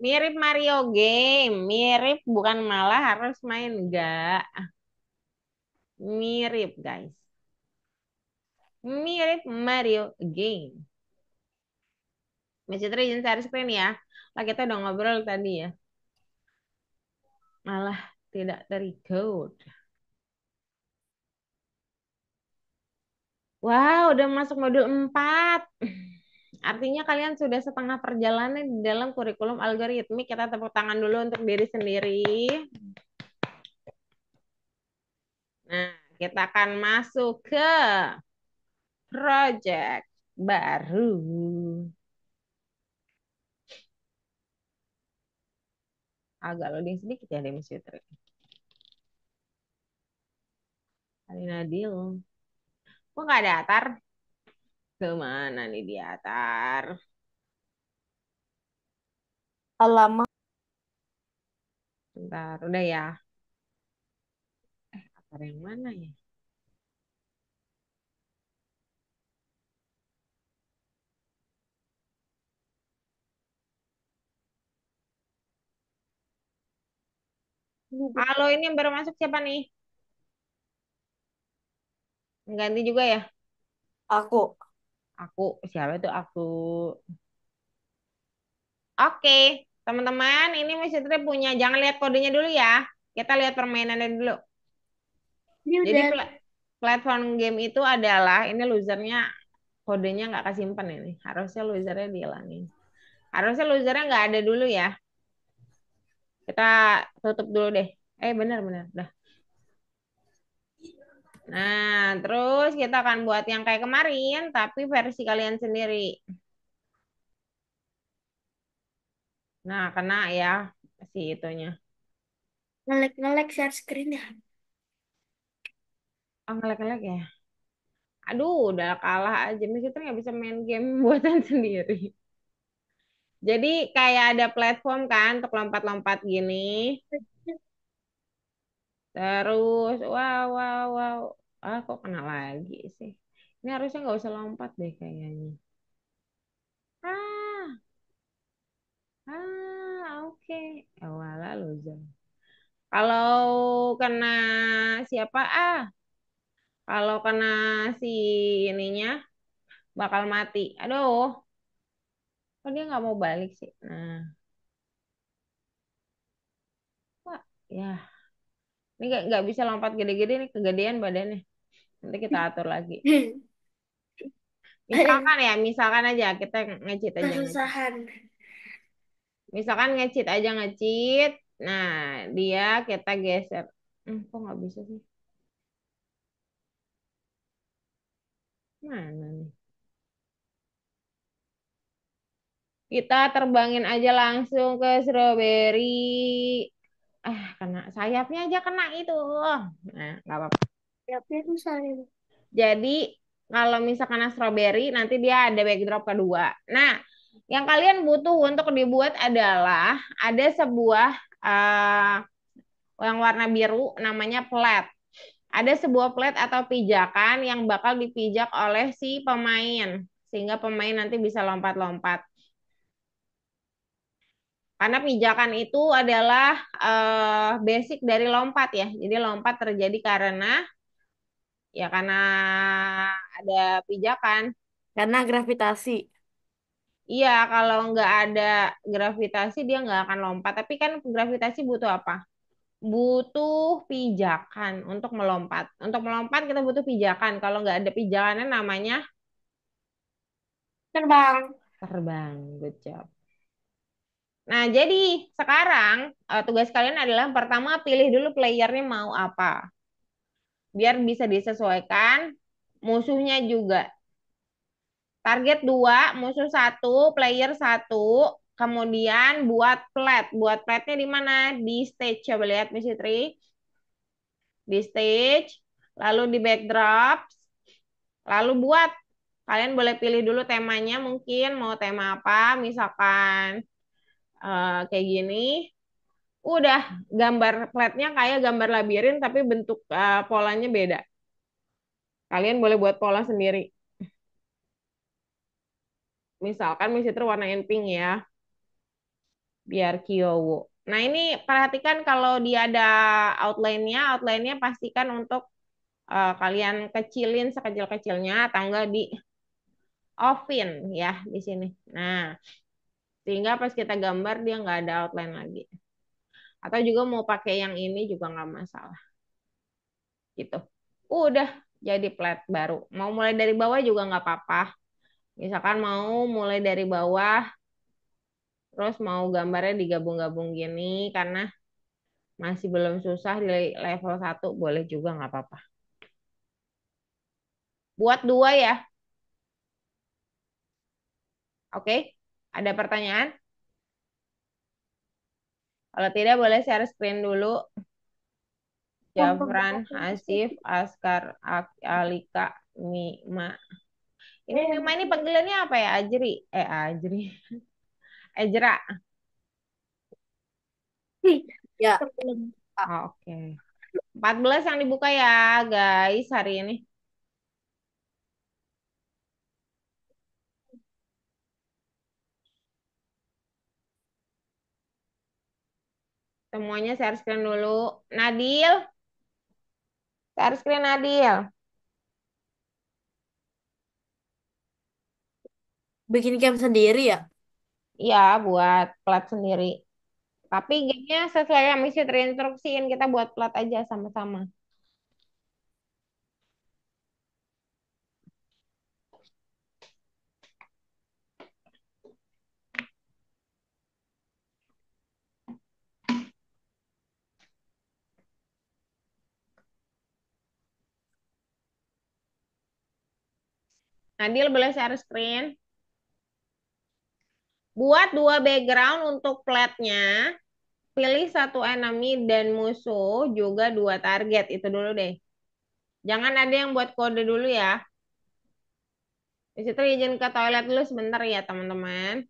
Mirip Mario game. Mirip bukan malah harus main enggak. Mirip guys. Mirip Mario game. Masih izin share screen ya. Lah kita udah ngobrol tadi ya. Malah tidak terikut. Wow, udah masuk modul 4. Artinya kalian sudah setengah perjalanan di dalam kurikulum algoritmik. Kita tepuk tangan dulu untuk diri sendiri. Nah, kita akan masuk ke project baru. Agak loading sedikit ya, Demis Fitri. Alina Nadil. Kok nggak ada Atar? Kemana nih dia Atar? Alamak, Bentar, udah ya. Atar yang mana ya? Kalau ini yang baru masuk siapa nih? Ganti juga ya? aku. Aku. Siapa tuh aku? Oke, teman-teman, ini Miss Fitri punya. Jangan lihat kodenya dulu ya. Kita lihat permainannya dulu. Ini Jadi udah. platform game itu adalah, ini losernya kodenya nggak kesimpan ini. Harusnya losernya dihilangin. Harusnya losernya nggak ada dulu ya. Kita tutup dulu deh. Benar-benar. Dah. Nah, terus kita akan buat yang kayak kemarin, tapi versi kalian sendiri. Nah, kena ya si itunya. Ngelek-ngelek share screen ya. Oh, ngelek-ngelek ya. Aduh, udah kalah aja. Miss kita nggak bisa main game buatan sendiri. Jadi kayak ada platform kan untuk lompat-lompat gini. Terus, wow, wow, wow. Ah, kok kena lagi sih? Ini harusnya nggak usah lompat deh kayaknya. Ah, oke. Walah, loser. Kalau kena siapa? Kalau kena si ininya bakal mati. Aduh, kok dia nggak mau balik sih? Nah, Pak, ya. Ini nggak bisa lompat gede-gede nih, kegedean badannya. Nanti kita atur lagi. Misalkan ya, misalkan aja kita ngecit aja ngecit. Kesusahan. Misalkan ngecit aja ngecit. Nah, dia kita geser. Kok nggak bisa sih? Mana nih? Kita terbangin aja langsung ke strawberry. Kena sayapnya aja kena itu. Nah, nggak apa-apa. Ya, susah ini. Jadi kalau misalkan strawberry nanti dia ada backdrop kedua. Nah, yang kalian butuh untuk dibuat adalah ada sebuah uh, yang warna biru namanya plat. Ada sebuah plat atau pijakan yang bakal dipijak oleh si pemain sehingga pemain nanti bisa lompat-lompat. Karena pijakan itu adalah basic dari lompat ya. Jadi lompat terjadi karena ada pijakan. Karena gravitasi. Iya, kalau nggak ada gravitasi dia nggak akan lompat. Tapi kan gravitasi butuh apa? Butuh pijakan untuk melompat. Untuk melompat kita butuh pijakan. Kalau nggak ada pijakannya namanya Terbang. terbang. Good job. Nah, jadi sekarang tugas kalian adalah pertama pilih dulu playernya mau apa. Biar bisa disesuaikan musuhnya juga. Target 2, musuh satu, player satu. Kemudian buat plat. Buat platnya di mana? Di stage. Coba lihat Miss Fitri. Di stage. Lalu di backdrop. Lalu buat. Kalian boleh pilih dulu temanya mungkin. Mau tema apa. Misalkan kayak gini. Udah gambar platnya kayak gambar labirin tapi bentuk polanya beda. Kalian boleh buat pola sendiri. Misalkan Miss Fitri warnain pink ya. biar Kyowo. Nah, ini perhatikan kalau dia ada outline-nya pastikan untuk kalian kecilin sekecil-kecilnya atau enggak di offin ya di sini. Nah, sehingga pas kita gambar dia nggak ada outline lagi. Atau juga mau pakai yang ini juga nggak masalah. Gitu. Udah jadi plat baru. Mau mulai dari bawah juga nggak apa-apa. Misalkan mau mulai dari bawah, terus mau gambarnya digabung-gabung gini karena masih belum susah di level 1 boleh juga nggak apa-apa. Buat dua ya, oke? Ada pertanyaan? Kalau tidak boleh share screen dulu. Jafran, Hasif, Askar, Alika, Mima. Ini Mima ini panggilannya apa ya? Ajri? Ajri. Ejra. Ya. Oke. 14 yang dibuka ya, guys, hari ini. Semuanya share screen dulu. Nadil, share screen Nadil. Bikin camp sendiri ya? Iya, buat plat sendiri. Tapi gamenya sesuai yang misi terinstruksiin. Kita buat plat aja sama-sama. Nadil boleh share screen. Buat dua background untuk platnya. Pilih satu enemy dan musuh juga dua target. Itu dulu deh. Jangan ada yang buat kode dulu ya. Di situ izin ke toilet dulu sebentar ya teman-teman.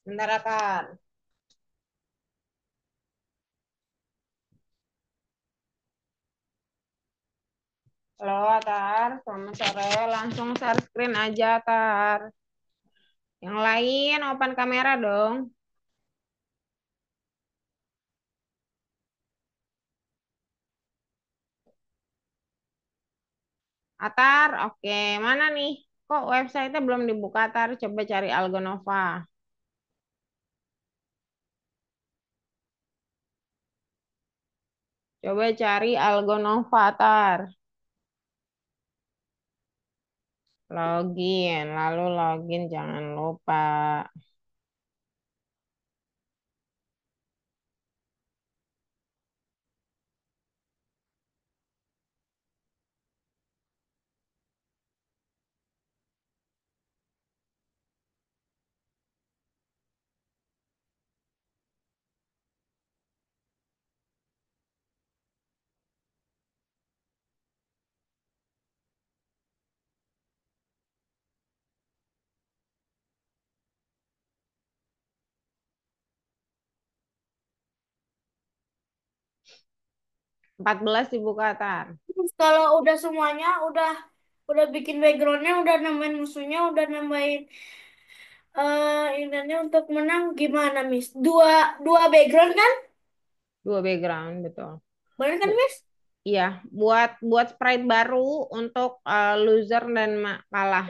Bentar, Atar. Halo, Atar. Selamat sore. Langsung share screen aja, Atar. Yang lain, open kamera dong. Atar, oke. Mana nih? Kok website-nya belum dibuka, Atar? Coba cari Algonova. Coba cari Algonova, Atar. Login, lalu login jangan lupa. 14 dibuka, Atar. Terus kalau udah semuanya, udah bikin backgroundnya, udah nambahin musuhnya, udah nambahin ininya untuk menang gimana, Miss? Dua dua background kan? Dua background, betul. Bener kan, Bu, Miss? iya, buat buat sprite baru untuk loser dan kalah.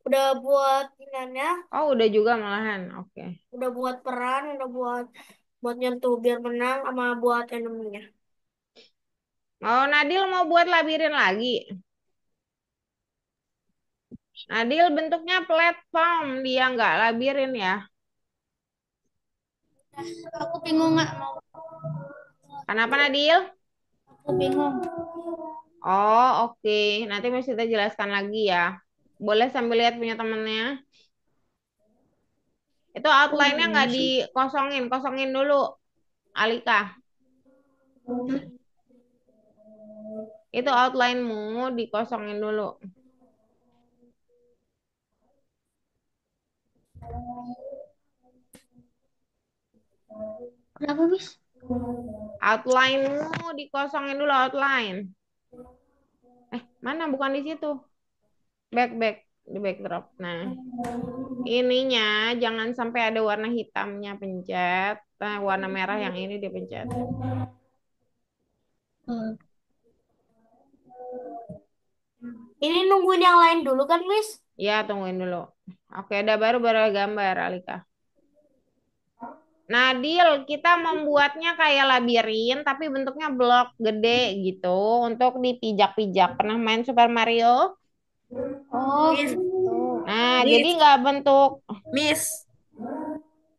Udah buat ininya, Oh, udah juga malahan. Oke. udah buat peran, udah buat nyentuh biar menang sama buat enemy-nya. Oh, Nadil mau buat labirin lagi. Nadil bentuknya platform, dia nggak labirin ya. Aku bingung nggak mau. Kenapa Nadil? Aku bingung. Oh, oke. Nanti mesti kita jelaskan lagi ya. Boleh sambil lihat punya temennya. Itu Kok outline-nya gini nggak sih? dikosongin, kosongin dulu, Alika. Itu outline-mu dikosongin dulu. Kenapa, Miss? Outline-mu dikosongin dulu outline. Mana bukan di situ. Back di backdrop. Nah, ininya jangan sampai ada warna hitamnya pencet. Nah, warna merah yang ini dipencet. Hmm. Ini nungguin yang lain dulu kan, Miss? Ya, tungguin dulu. Oke, udah baru baru gambar Alika. Nadil, kita membuatnya kayak labirin tapi bentuknya blok gede gitu untuk dipijak-pijak. Pernah main Super Mario? Oh, Miss, gitu. Nah, jadi Miss, nggak bentuk. Miss,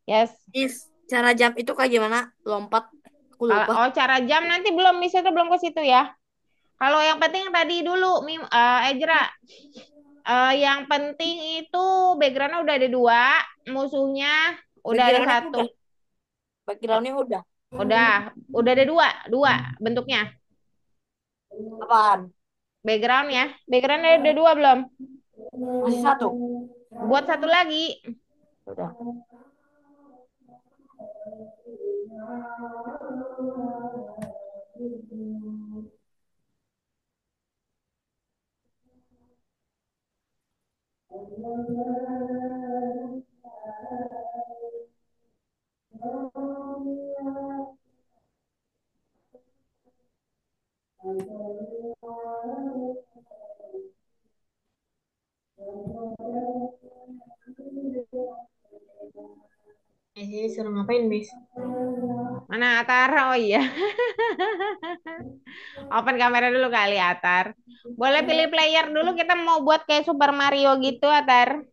Yes. Miss, cara jump itu kayak gimana? Lompat? Aku Kalau lupa. oh cara jam nanti belum bisa tuh belum ke situ ya. Kalau yang penting tadi dulu, Ejra. Yang penting itu backgroundnya udah ada dua, musuhnya udah ada Backgroundnya satu. udah. Backgroundnya udah. Udah ada dua, dua bentuknya. Apaan? Background ya, backgroundnya udah dua belum? Masih satu. Buat satu lagi. Udah. Suruh ngapain, Miss? Mana Atar? Oh iya, open kamera dulu kali Atar. Boleh pilih player dulu, kita mau buat kayak Super Mario gitu Atar.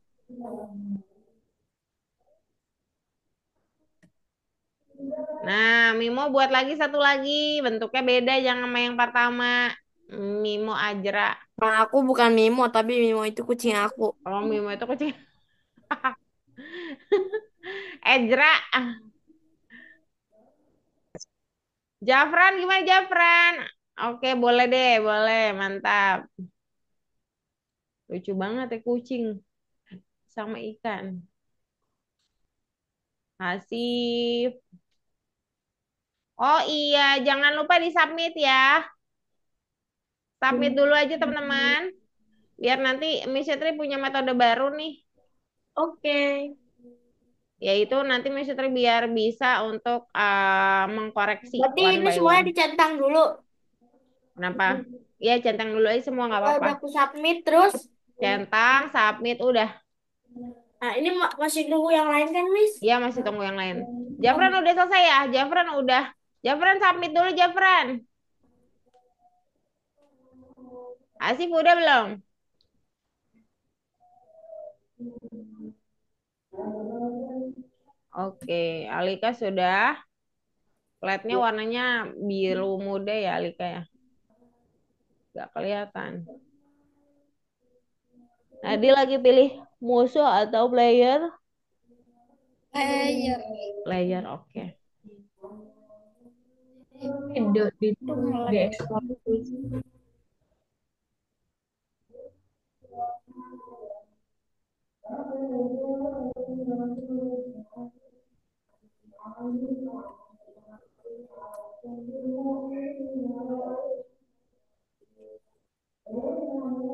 Nah, Mimo buat lagi satu lagi, bentuknya beda jangan sama yang pertama. Mimo Ajra. Nah, aku bukan Mimo, tapi Mimo itu kucing aku. Kalau Mimo itu kucing. Ejra. Jafran gimana Jafran? Oke, boleh deh, boleh, mantap. Lucu banget ya kucing sama ikan. Hasif. Oh iya, jangan lupa di-submit ya. Submit dulu aja teman-teman. Biar nanti Miss Yetri punya metode baru nih. Oke. Yaitu nanti Miss Yetri biar bisa untuk mengkoreksi Berarti one ini by semuanya one. dicentang dulu. Kenapa? Ya centang dulu aja semua nggak apa-apa. Udah aku submit terus. Centang, submit, udah. Nah, ini masih nunggu yang lain kan, Miss? Ya masih tunggu yang lain. Jafran udah selesai ya? Jafran udah. Jafran submit dulu Jafran. Asif udah belum? Oke, Alika sudah. Flatnya warnanya biru muda ya Alika ya. Gak kelihatan. Nah, dia lagi pilih musuh atau player. Player. Player, oke. Itu nge-lag. Diekspor.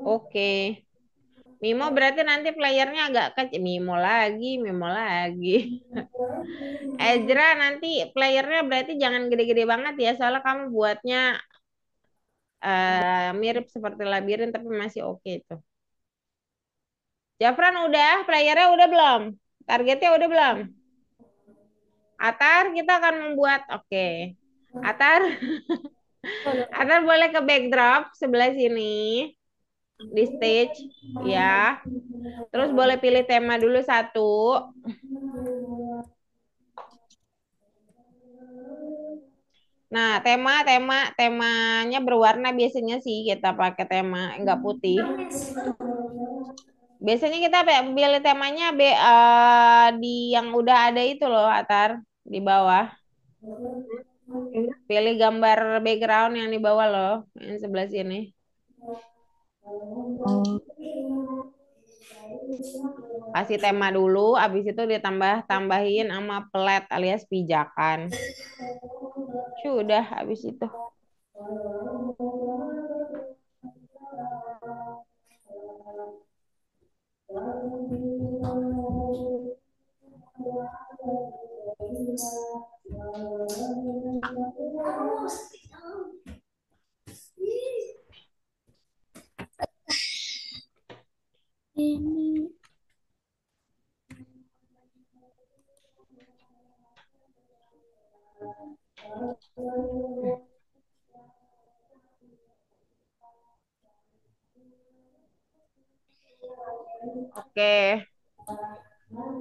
Oke. Mimo berarti nanti playernya agak kecil. Mimo lagi, Mimo lagi. Ezra nanti playernya berarti jangan gede-gede banget ya, soalnya kamu buatnya mirip seperti labirin tapi masih oke itu. Jafran udah, playernya udah belum? Targetnya udah belum? Atar kita akan membuat, oke. Atar, Atar boleh ke backdrop sebelah sini di stage, ya. Terus boleh pilih tema dulu satu. Nah, temanya berwarna biasanya sih kita pakai tema enggak putih. Biasanya kita pilih temanya di yang udah ada itu loh, Atar, di bawah. Pilih gambar background yang di bawah loh, yang sebelah sini. Kasih tema dulu, habis itu tambahin sama pelet alias pijakan. Sudah habis itu. Ini. Oke.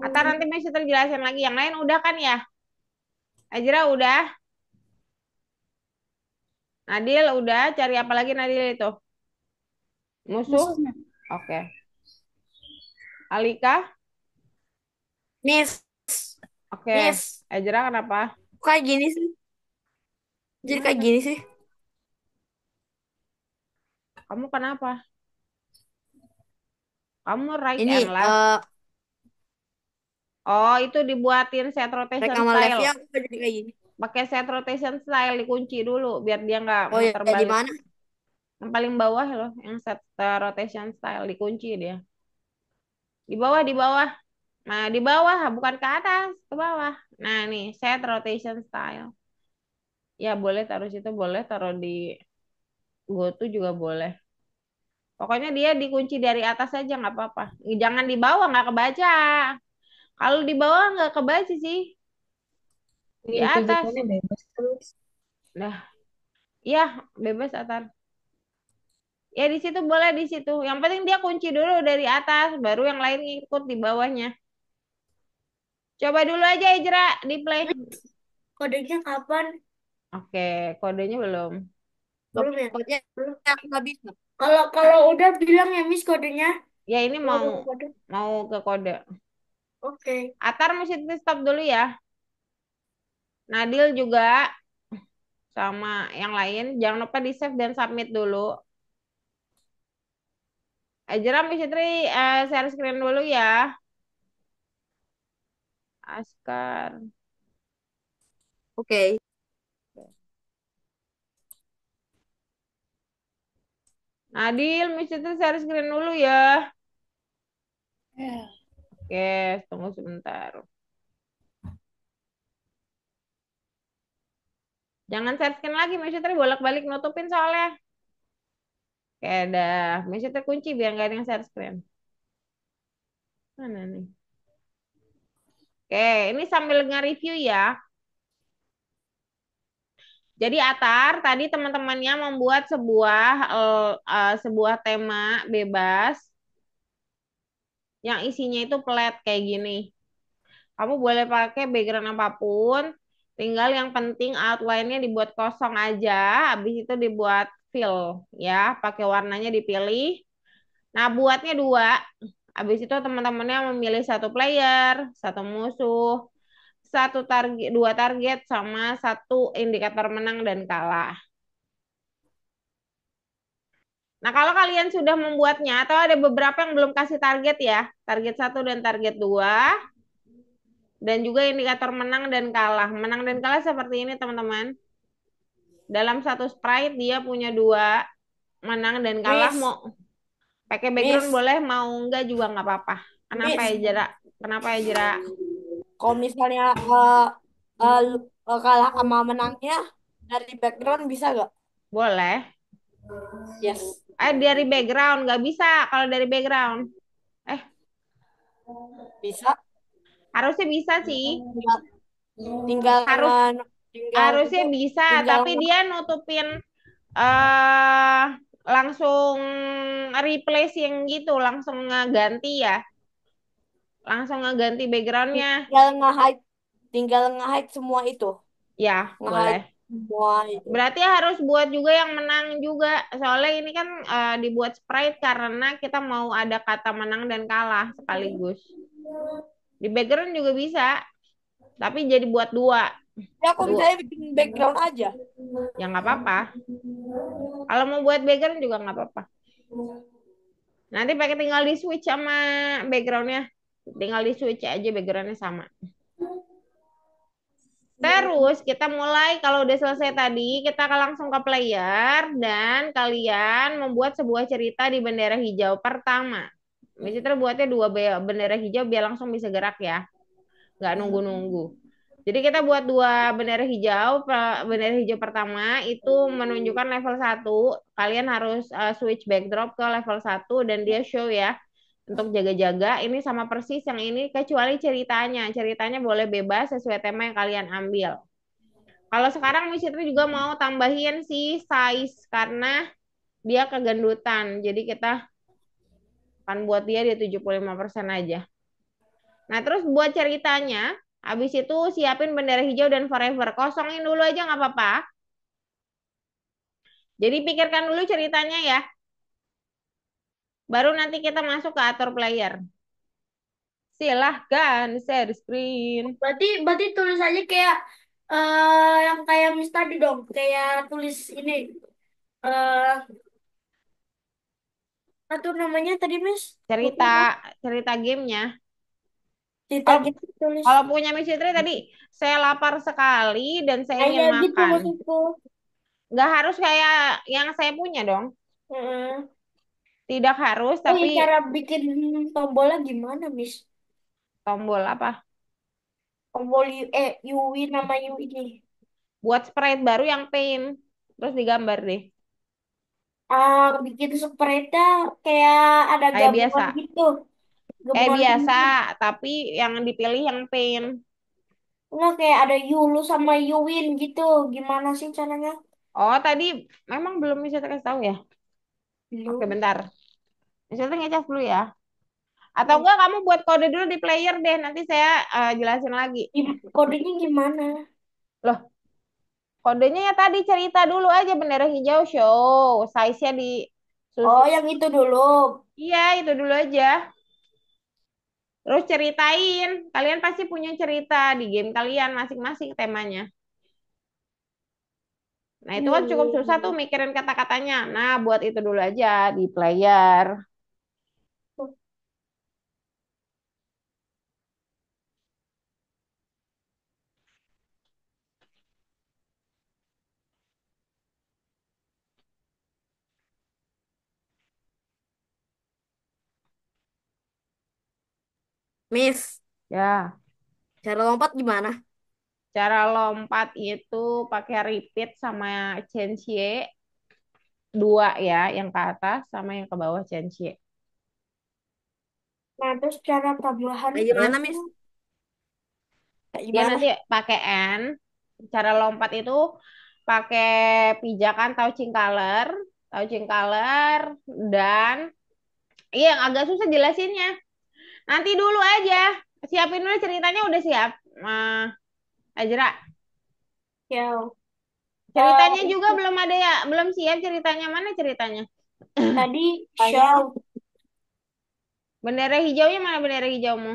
Atar nanti masih terjelasin lagi. Yang lain udah kan ya? Ajra udah. Nadil udah. Cari apa lagi Nadil itu? Musuh? Musuhnya. Oke. Alika? Miss, Oke. Miss. Ajra kenapa? Kok kayak gini sih? Jadi kayak Gimana? gini sih. Kamu kenapa? Kamu right Ini and left. Oh, itu dibuatin set back rotation sama style. leftnya kok jadi kayak gini. Pakai set rotation style dikunci dulu biar dia nggak Oh ya, muter di balik. mana? Yang paling bawah loh, yang set rotation style dikunci dia. Di bawah, di bawah. Nah, di bawah, bukan ke atas, ke bawah. Nah, nih, set rotation style. Ya, boleh taruh situ, boleh taruh di GoTo juga boleh. Pokoknya dia dikunci dari atas aja nggak apa-apa. Jangan di bawah, nggak kebaca. Kalau di bawah nggak kebaca sih. Di Ini atas. kejutannya bebas terus. Nah, iya, bebas atas. Ya di situ boleh di situ. Yang penting dia kunci dulu dari atas, baru yang lain ikut di bawahnya. Coba dulu aja Ijra di play. Kodenya kapan? Oke, kodenya belum. Belum ya? Kodenya aku nggak bisa. Kalau kalau udah bilang ya Miss kodenya. Ya ini Kalau mau udah kode. mau ke kode. Oke. Atar mesti di stop dulu ya. Nadil juga sama yang lain. Jangan lupa di save dan submit dulu. Ijra mesti share screen dulu ya. Askar. Oke. Adil, Miss itu share screen dulu ya. Oke, tunggu sebentar. Jangan share screen lagi, Miss Itu bolak-balik nutupin soalnya. Oke, dah. Miss Itu kunci biar nggak ada yang share screen. Mana nih? Oke, ini sambil nge-review ya. Jadi Atar tadi teman-temannya membuat sebuah tema bebas yang isinya itu flat kayak gini. Kamu boleh pakai background apapun, tinggal yang penting outline-nya dibuat kosong aja, habis itu dibuat fill ya, pakai warnanya dipilih. Nah, buatnya dua. Habis itu teman-temannya memilih satu player, satu musuh, satu target, dua target sama satu indikator menang dan kalah. Nah, kalau kalian sudah membuatnya atau ada beberapa yang belum kasih target ya, target satu dan target dua, dan juga indikator menang dan kalah. Menang dan kalah seperti ini, teman-teman. Dalam satu sprite dia punya dua, menang dan kalah. Miss, Mau pakai background Miss, boleh, mau enggak juga nggak apa-apa. Kenapa ya, Miss. Jera? Kenapa ya, Jera? Kalau misalnya kalah sama menangnya dari background bisa gak? Boleh. Yes. Dari background nggak bisa kalau dari background. Eh, Bisa. harusnya bisa sih. Tinggal tinggal Harus tinggal harusnya itu bisa, tinggal tapi dia nutupin eh langsung replacing gitu, langsung ngeganti ya. Langsung ngeganti backgroundnya. tinggal nge-hide semua itu. Ya, Nge-hide boleh. semua itu. Berarti harus buat juga yang menang juga. Soalnya ini kan dibuat sprite karena kita mau ada kata menang dan kalah sekaligus. Di background juga bisa, tapi jadi buat dua. Ya aku Dua. misalnya bikin background aja. Ya nggak apa-apa. Kalau mau buat background juga nggak apa-apa. Nanti pakai tinggal di switch sama backgroundnya. Tinggal di switch aja backgroundnya sama. Terus kita mulai kalau udah selesai tadi, kita akan langsung ke player dan kalian membuat sebuah cerita di bendera hijau pertama. Misalnya buatnya dua bendera hijau biar langsung bisa gerak ya, nggak nunggu-nunggu. Jadi kita buat dua bendera hijau. Bendera hijau pertama itu menunjukkan level satu. Kalian harus switch backdrop ke level satu dan dia show ya untuk jaga-jaga. Ini sama persis yang ini kecuali ceritanya. Ceritanya boleh bebas sesuai tema yang kalian ambil. Kalau sekarang Miss Fitri juga mau tambahin si size karena dia kegendutan. Jadi kita akan buat dia di 75% aja. Nah, terus buat ceritanya, habis itu siapin bendera hijau dan forever. Kosongin dulu aja nggak apa-apa. Jadi pikirkan dulu ceritanya ya. Baru nanti kita masuk ke atur player. Silahkan share screen. Berarti tulis aja kayak yang kayak Miss tadi dong, kayak tulis ini eh apa tuh namanya tadi Miss? Lupa Cerita dong. cerita gamenya. Cerita Kalau gitu tulis. kalau punya Miss Fitri tadi, saya lapar sekali dan saya Nah, ingin ya gitu makan. maksudku. Nggak harus kayak yang saya punya dong. Heeh. Tidak harus, Oh ya, tapi cara bikin tombolnya gimana, Miss? tombol apa? Tombol Yui nama Yui ini. Buat sprite baru yang paint. Terus digambar deh. Bikin sprite kayak ada Kayak biasa. gabungan gitu. Kayak Gabungan biasa, bumbu. tapi yang dipilih yang paint. Enggak kayak ada Yulu sama Yuwin gitu. Gimana sih caranya? Oh, tadi memang belum bisa kasih tahu ya? Oke, Belum. bentar. Misalnya ngecas dulu ya. Atau Hmm. enggak kamu buat kode dulu di player deh. Nanti saya jelasin lagi. Kodenya gimana? Loh, kodenya ya tadi cerita dulu aja bendera hijau show. Size-nya di Oh, susun. yang itu dulu. Iya, itu dulu aja. Terus ceritain. Kalian pasti punya cerita di game kalian masing-masing temanya. Nah, itu kan cukup susah tuh Hmm. mikirin kata-katanya. Nah, buat itu dulu aja di player. Miss, Ya, cara lompat gimana? cara lompat itu pakai repeat sama changeye dua ya, yang ke atas sama yang ke bawah changeye. Nah, terus cara tambahan kayak gimana, Nah, Miss? Kayak dia gimana? nanti pakai N. Cara lompat itu pakai pijakan tahu cingkaler dan iya yang agak susah jelasinnya. Nanti dulu aja. Siapin dulu ceritanya udah siap. Ajra. Ya, Ceritanya eh, juga belum ada ya, belum siap ceritanya. Mana ceritanya? tadi show. Bendera hijaunya mana bendera hijaumu?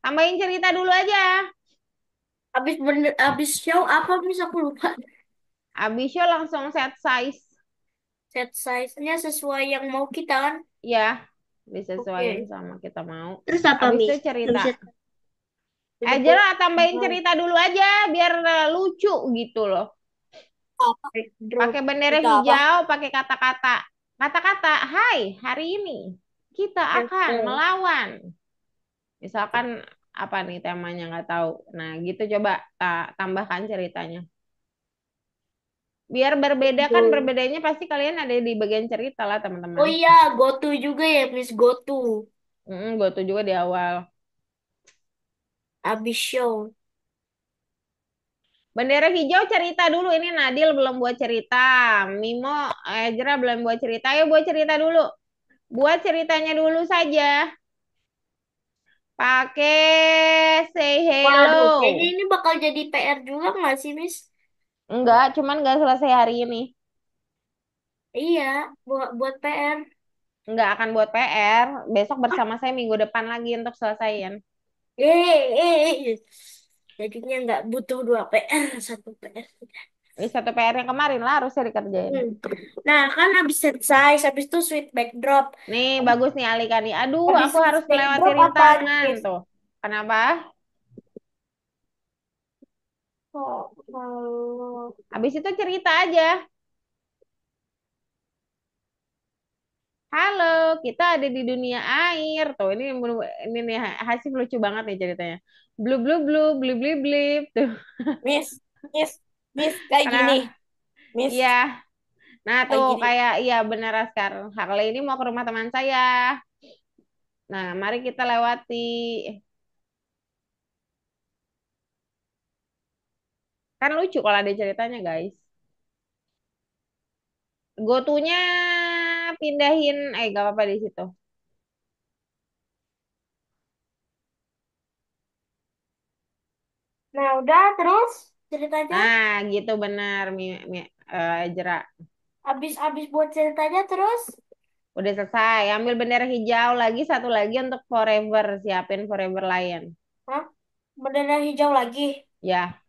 Tambahin cerita dulu aja. Abis show apa, Miss? Aku lupa. Abis show langsung set size. Set size-nya sesuai yang mau kita kan? Ya, disesuaikan Oke. sama kita mau. Terus apa, Abis itu Miss? cerita. Habis itu Ajra tambahin apa? cerita dulu aja biar lucu gitu loh. Backdrop. Pakai bendera Kita apa? hijau, pakai kata-kata. Kata-kata, hai, hari ini kita akan Oke. melawan. Misalkan apa nih temanya nggak tahu. Nah, gitu coba tambahkan ceritanya. Biar berbeda kan Betul. berbedanya pasti kalian ada di bagian cerita lah Oh teman-teman. iya, GoTo juga ya, Miss GoTo. Gue tuh juga di awal. Abis show. Bendera hijau cerita dulu. Ini Nadil belum buat cerita. Mimo, Ezra belum buat cerita. Ayo buat cerita dulu. Buat ceritanya dulu saja. Pakai say Waduh, kayaknya hello. ini bakal jadi PR juga nggak sih, Miss? Enggak, cuman nggak selesai hari ini. Iya, buat PR. Nggak akan buat PR. Besok bersama saya minggu depan lagi untuk selesaiin. Jadinya nggak butuh dua PR, satu PR. Ini satu PR yang kemarin lah harusnya dikerjain. Hmm. Nah, kan habis set size, habis itu sweet backdrop. Nih, Habis, bagus nih Alika nih. Aduh, habis aku sweet harus melewati backdrop apa, rintangan Miss? tuh. Kenapa? Oh, kalau Habis itu cerita aja. Halo, kita ada di dunia air. Tuh, ini nih Hasif lucu banget nih ceritanya. Blub blub blub blib blib blib tuh. Miss, Miss, Miss, kayak Karena gini, Miss, iya. Nah, tuh kayak gini. kayak iya benar Askar. Kali ini mau ke rumah teman saya. Nah, mari kita lewati. Kan lucu kalau ada ceritanya, guys. Gotunya pindahin, gak apa-apa di situ. Nah, udah terus ceritanya. Nah, gitu benar, Jera. Habis buat ceritanya terus. Udah selesai. Ambil bendera hijau lagi, satu lagi untuk forever. Siapin forever lion. Hah? Bendera hijau lagi. Ya,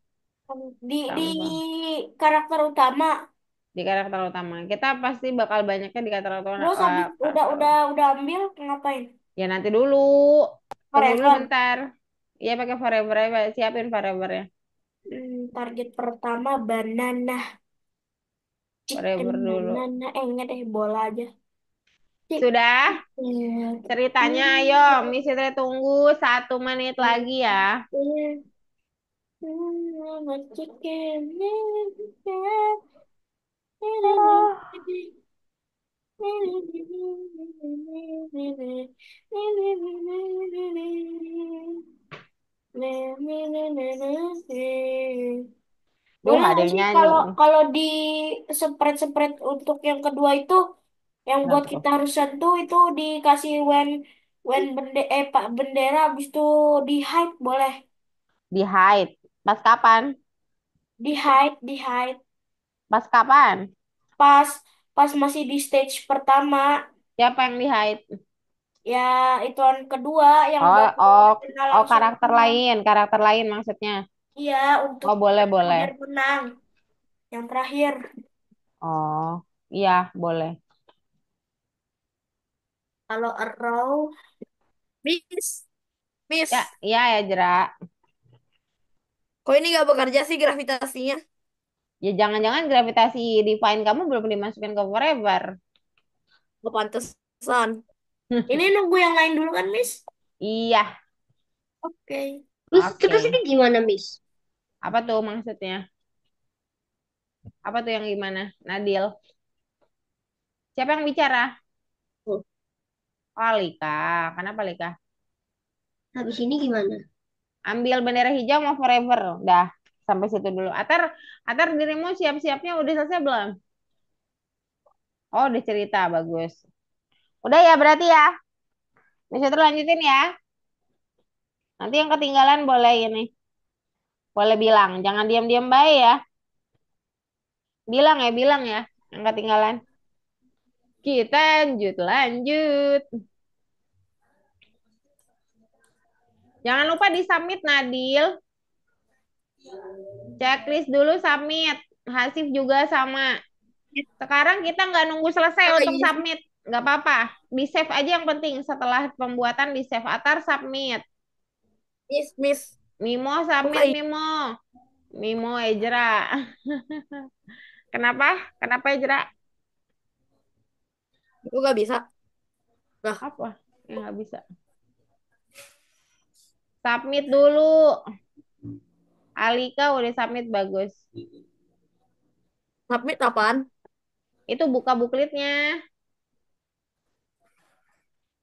Di sama karakter utama. di karakter utama. Kita pasti bakal banyaknya di karakter utama. Terus habis udah ambil ngapain? Ya nanti dulu. Tunggu dulu Forever. bentar. Iya pakai forever aja. Siapin forever ya. Target pertama banana. Chicken Forever dulu. banana. Enggak deh, bola aja. Sudah? Chicken. Ceritanya ayo. Miss Fitri tunggu 1 menit lagi ya. Chicken. Duh, Boleh ada nggak yang sih nyanyi. kalau kalau di spread-spread untuk yang kedua itu yang buat Kenapa tuh? kita harus sentuh itu dikasih pak bendera habis itu di hide boleh Di hide. Pas kapan? di hide Pas kapan? pas pas masih di stage pertama Siapa yang di hide? ya ituan kedua yang Oh, buat oh, kita oh langsung menang. karakter lain maksudnya. Iya untuk Oh, boleh, boleh. biar menang yang terakhir Oh, iya, boleh. kalau Arrow Miss Ya, Miss iya ya, Jera. kok ini gak bekerja sih gravitasinya? Ya, jangan-jangan gravitasi divine kamu belum dimasukin ke forever. Gak pantesan. Ini nunggu yang lain dulu kan, Miss? Iya, Oke. Terus ini oke. gimana, Miss? Apa tuh maksudnya? Apa tuh yang gimana? Nadil. Siapa yang bicara? Oh, Oh, Lika. Kenapa Lika? habis ini gimana? Ambil bendera hijau mau forever. Dah, sampai situ dulu. Atar dirimu siap-siapnya udah selesai belum? Oh, udah cerita. Bagus. Udah ya berarti ya. Bisa terus lanjutin ya. Nanti yang ketinggalan boleh ini. Boleh bilang. Jangan diam-diam baik ya. Bilang ya. Yang ketinggalan. Kita lanjut, lanjut. Jangan lupa di submit Nadil. Checklist dulu submit. Hasif juga sama. Sekarang kita nggak nunggu selesai Oh untuk iya. submit. Nggak apa-apa. Di save aja yang penting. Setelah pembuatan di save. Atar submit. Miss. Mimo Buka submit ini. Mimo. Mimo Ejra. Kenapa? Kenapa Ejra? Aku gak bisa. Nah, Apa? Yang nggak bisa. Submit dulu. Alika udah submit bagus. submit apaan? Itu buka buklitnya.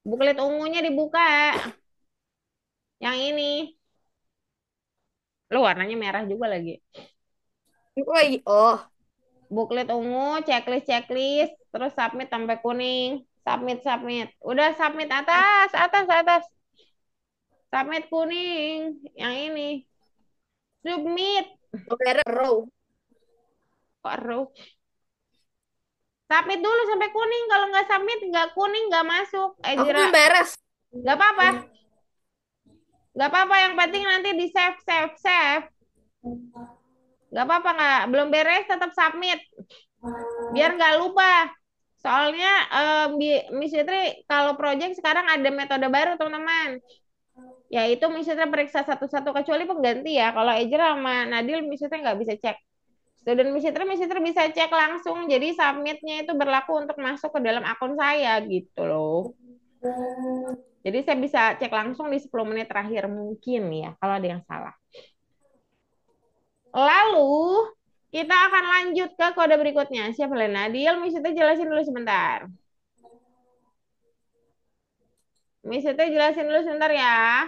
Buklet ungunya dibuka. Yang ini. Lu warnanya merah juga lagi. Oh, Buklet ungu, checklist, terus submit sampai kuning. Submit. Udah submit atas. Submit kuning. Yang ini. Submit. merah row. Kok row? Submit dulu sampai kuning. Kalau nggak submit, nggak kuning, nggak masuk. Aku Jera. belum beres. Nggak apa-apa. Nggak apa-apa. Yang penting nanti di save. Nggak apa-apa, nggak. Belum beres, tetap submit. Biar nggak lupa. Soalnya Miss Fitri kalau project sekarang ada metode baru teman-teman. Yaitu Miss Fitri periksa satu-satu kecuali pengganti ya. Kalau Ejra sama Nadil Miss Fitri nggak bisa cek. Student Miss Fitri bisa cek langsung. Jadi submitnya itu berlaku untuk masuk ke dalam akun saya gitu loh. Jadi saya bisa cek langsung di 10 menit terakhir mungkin ya kalau ada yang salah. Lalu kita akan lanjut ke kode berikutnya. Siapa Nadil? Miss Fitri jelasin dulu sebentar. Miss Tete jelasin dulu sebentar ya.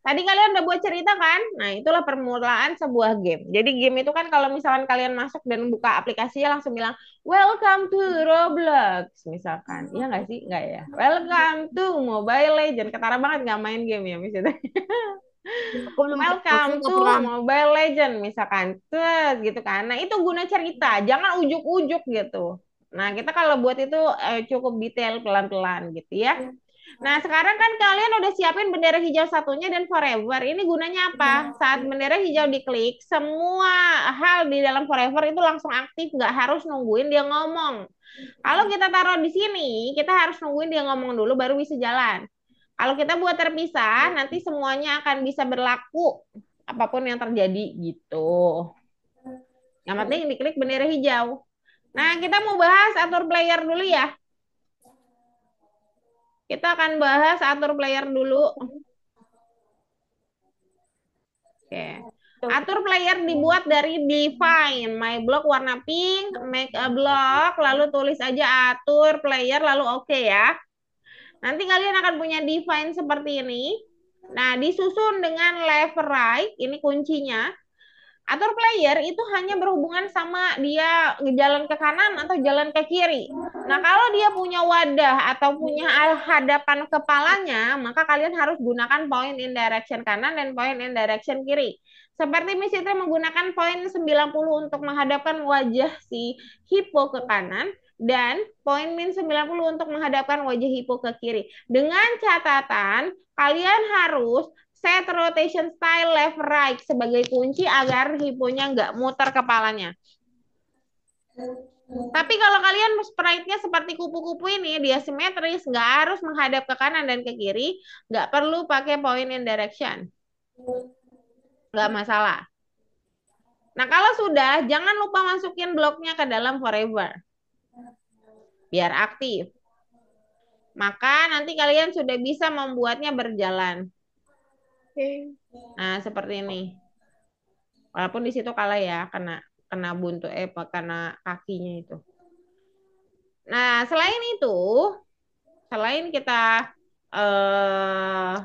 Tadi kalian udah buat cerita kan? Nah, itulah permulaan sebuah game. Jadi game itu kan kalau misalkan kalian masuk dan buka aplikasinya langsung bilang, Welcome to Roblox, misalkan. Iya nggak sih? Nggak ya? Welcome to Mobile Legends. Ketara banget nggak main game ya, misalnya. Aku Welcome nggak to pernah. Mobile Legends, misalkan. Terus gitu kan. Nah, itu guna cerita. Jangan ujuk-ujuk gitu. Nah, kita kalau buat itu cukup detail pelan-pelan gitu ya. Nah, sekarang kan kalian udah siapin bendera hijau satunya dan forever. Ini gunanya apa? Saat bendera hijau diklik, semua hal di dalam forever itu langsung aktif, nggak harus nungguin dia ngomong. Kalau kita taruh di sini, kita harus nungguin dia ngomong dulu baru bisa jalan. Kalau kita buat terpisah, nanti semuanya akan bisa berlaku apapun yang terjadi gitu. Yang penting diklik bendera hijau. Nah, kita mau bahas atur player dulu ya. Kita akan bahas atur player dulu. Oke. Atur player dibuat dari define. My block warna pink, make a block, lalu tulis aja atur player, lalu oke ya. Nanti kalian akan punya define seperti ini. Nah, disusun dengan left right, ini kuncinya. Atur player itu hanya berhubungan sama dia jalan ke kanan atau jalan ke kiri. Nah, kalau dia punya wadah atau punya hadapan kepalanya, maka kalian harus gunakan point in direction kanan dan point in direction kiri. Seperti Miss Citra menggunakan point 90 untuk menghadapkan wajah si Hippo ke kanan dan point min 90 untuk menghadapkan wajah Hippo ke kiri. Dengan catatan, kalian harus set rotation style left right sebagai kunci agar hiponya nggak muter kepalanya. Tapi kalau kalian sprite-nya seperti kupu-kupu ini, dia simetris, nggak harus menghadap ke kanan dan ke kiri, nggak perlu pakai point in direction. Nggak masalah. Nah, kalau sudah, jangan lupa masukin bloknya ke dalam forever. Biar aktif. maka nanti kalian sudah bisa membuatnya berjalan. Oke. Nah, seperti ini. Walaupun di situ kalah ya, kena kena buntu kena kakinya itu. Nah, selain kita eh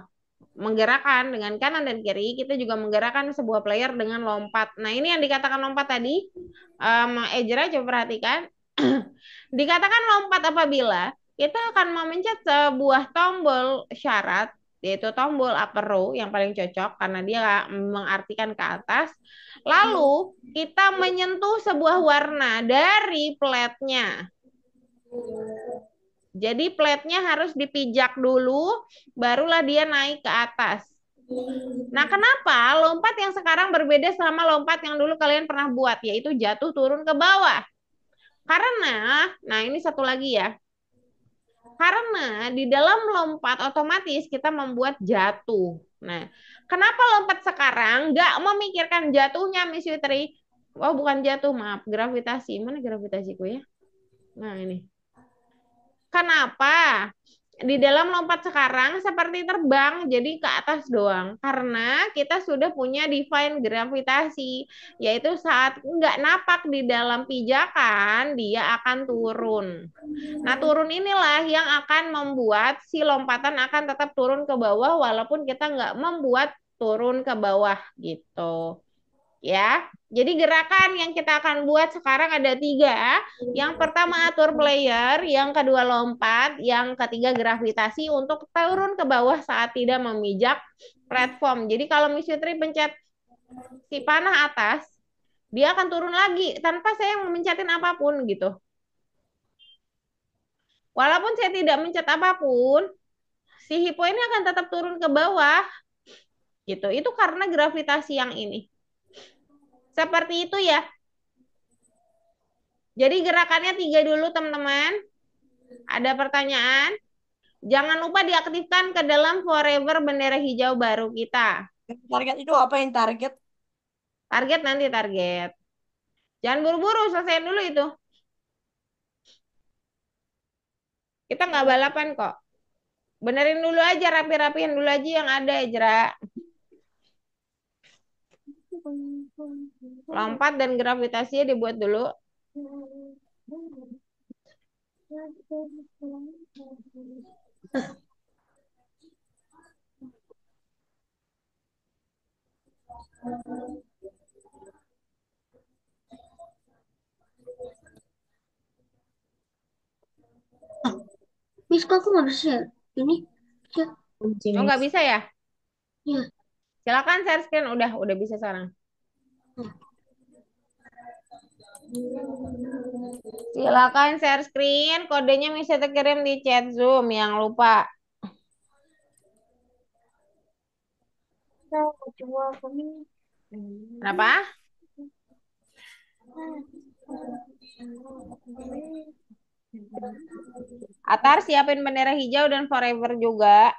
menggerakkan dengan kanan dan kiri, kita juga menggerakkan sebuah player dengan lompat. Nah, ini yang dikatakan lompat tadi, Ejra coba perhatikan. Dikatakan lompat apabila kita akan memencet sebuah tombol syarat, yaitu tombol upper row yang paling cocok karena dia mengartikan ke atas. Lalu kita menyentuh sebuah warna dari platnya. Jadi platnya harus dipijak dulu, barulah dia naik ke atas. Nah, kenapa lompat yang sekarang berbeda sama lompat yang dulu kalian pernah buat, yaitu jatuh turun ke bawah? Karena, nah ini satu lagi ya, karena di dalam lompat otomatis kita membuat jatuh. Nah, kenapa lompat sekarang nggak memikirkan jatuhnya, Miss Fitri? Oh, bukan jatuh, maaf, gravitasi. Mana gravitasiku ya? Nah, ini. Kenapa? Di dalam lompat sekarang seperti terbang, jadi ke atas doang. Karena kita sudah punya define gravitasi, yaitu saat nggak napak di dalam pijakan, dia akan turun. Nah, turun inilah yang akan membuat si lompatan akan tetap turun ke bawah, walaupun kita nggak membuat turun ke bawah gitu. Ya, jadi gerakan yang kita akan buat sekarang ada 3. Yang pertama atur player, yang kedua lompat, yang ketiga gravitasi untuk turun ke bawah saat tidak memijak platform. Jadi kalau Miss Fitri pencet si panah atas, dia akan turun lagi tanpa saya memencetin apapun gitu. Walaupun saya tidak mencet apapun, si hipo ini akan tetap turun ke bawah gitu. Itu karena gravitasi yang ini. Seperti itu ya. Jadi gerakannya 3 dulu teman-teman. Ada pertanyaan? Jangan lupa diaktifkan ke dalam forever bendera hijau baru kita. Target itu apa yang target? Target nanti target. Jangan buru-buru, selesaiin dulu itu. Kita nggak balapan kok. Benerin dulu aja, rapi-rapiin dulu aja yang ada, Ejra. Lompat dan gravitasinya dibuat dulu. Miss, kok aku nggak bisa ya? Ini, ya, Oh, nggak bisa ya? ya. Silakan share screen. Udah bisa sekarang. Silakan share screen. Kodenya bisa terkirim di chat Zoom. Yang lupa. Kenapa? Atar siapin bendera hijau dan forever juga.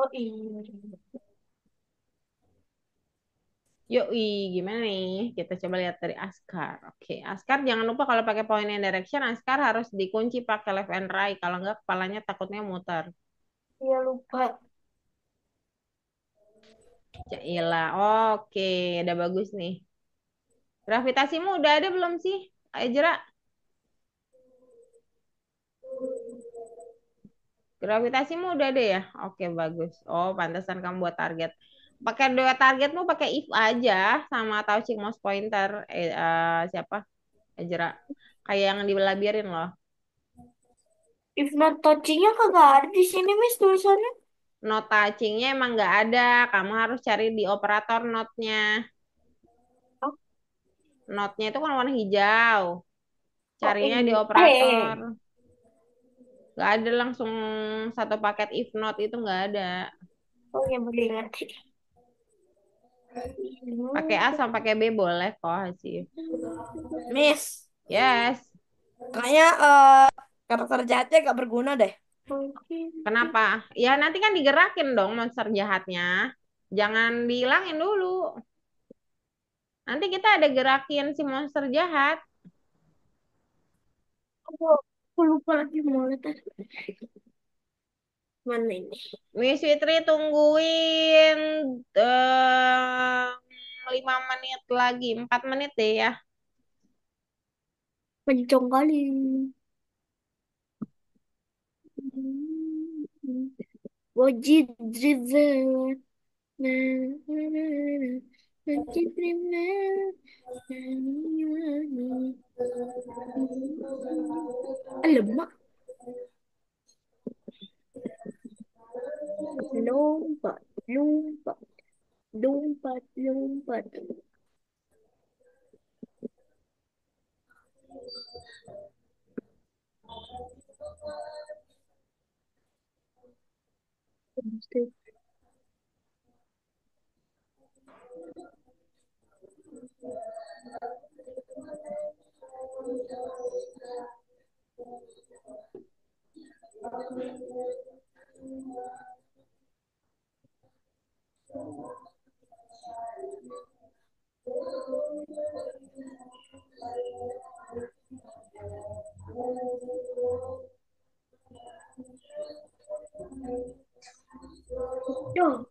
Oh iya. Yoi, gimana nih? Kita coba lihat dari Askar. Oke, Askar jangan lupa kalau pakai point and direction, Askar harus dikunci pakai left and right. Kalau enggak, kepalanya takutnya muter. Iya lupa. Cailah, oke, udah bagus nih. Gravitasimu udah ada belum sih, Ejra? Gravitasimu udah ada ya? Oke, bagus. Oh, pantesan kamu buat target. Pakai dua targetmu pakai if aja sama touching mouse pointer. Siapa? Ejra. Kayak yang di labirin loh. If not touchingnya kagak ada di sini Miss tulisannya. Not touchingnya emang nggak ada. Kamu harus cari di operator notnya. Oh, Notnya itu kan warna hijau. oh Carinya di ini. operator. Nggak ada langsung satu paket if not itu nggak ada. Oh ya boleh ngerti. Pakai A sama pakai B boleh kok sih. Miss, Yes. kayaknya karakter jahatnya gak berguna deh. Kenapa? Ya nanti kan digerakin dong monster jahatnya. Jangan dihilangin dulu. Nanti kita ada gerakin si monster jahat. Aku lupa lagi mau lihat mana ini. Miss Fitri tungguin 5 menit lagi. 4 menit deh ya. Kenceng kali. Wajib driver. Nah, nah, nah, nah. Wajib driver. Alamak, lompat, lompat, lompat, lompat. Yo,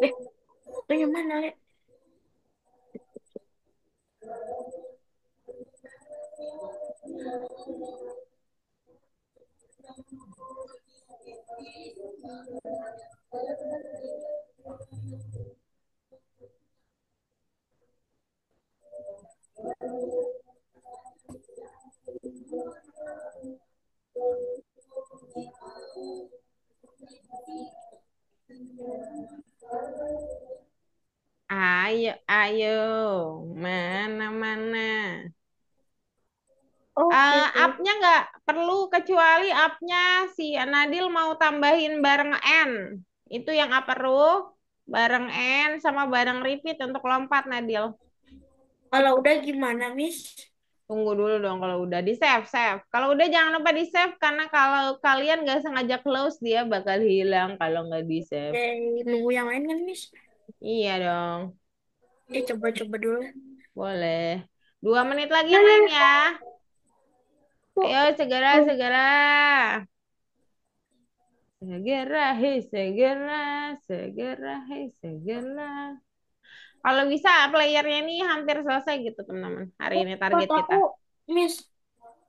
eh, itu yang mana, Le? Ayo, ayo. Mana-mana. Oke, Up-nya nggak perlu kecuali up-nya si Nadil mau tambahin bareng N. Itu yang up perlu. Bareng N sama bareng repeat untuk lompat Nadil. kalau udah gimana, Miss? Tunggu dulu dong kalau udah di save, save. Kalau udah jangan lupa di save karena kalau kalian nggak sengaja close dia bakal hilang kalau nggak di save. Nunggu yang lain kan, Miss? Iya dong, Coba-coba dulu. boleh. 2 menit lagi Nah, main nah, ya. kok, Ayo segera, oh, segera. Segera, hei, segera, segera, hei, segera. Kalau bisa playernya ini hampir selesai gitu teman-teman. Hari ini buat target aku, kita. Miss.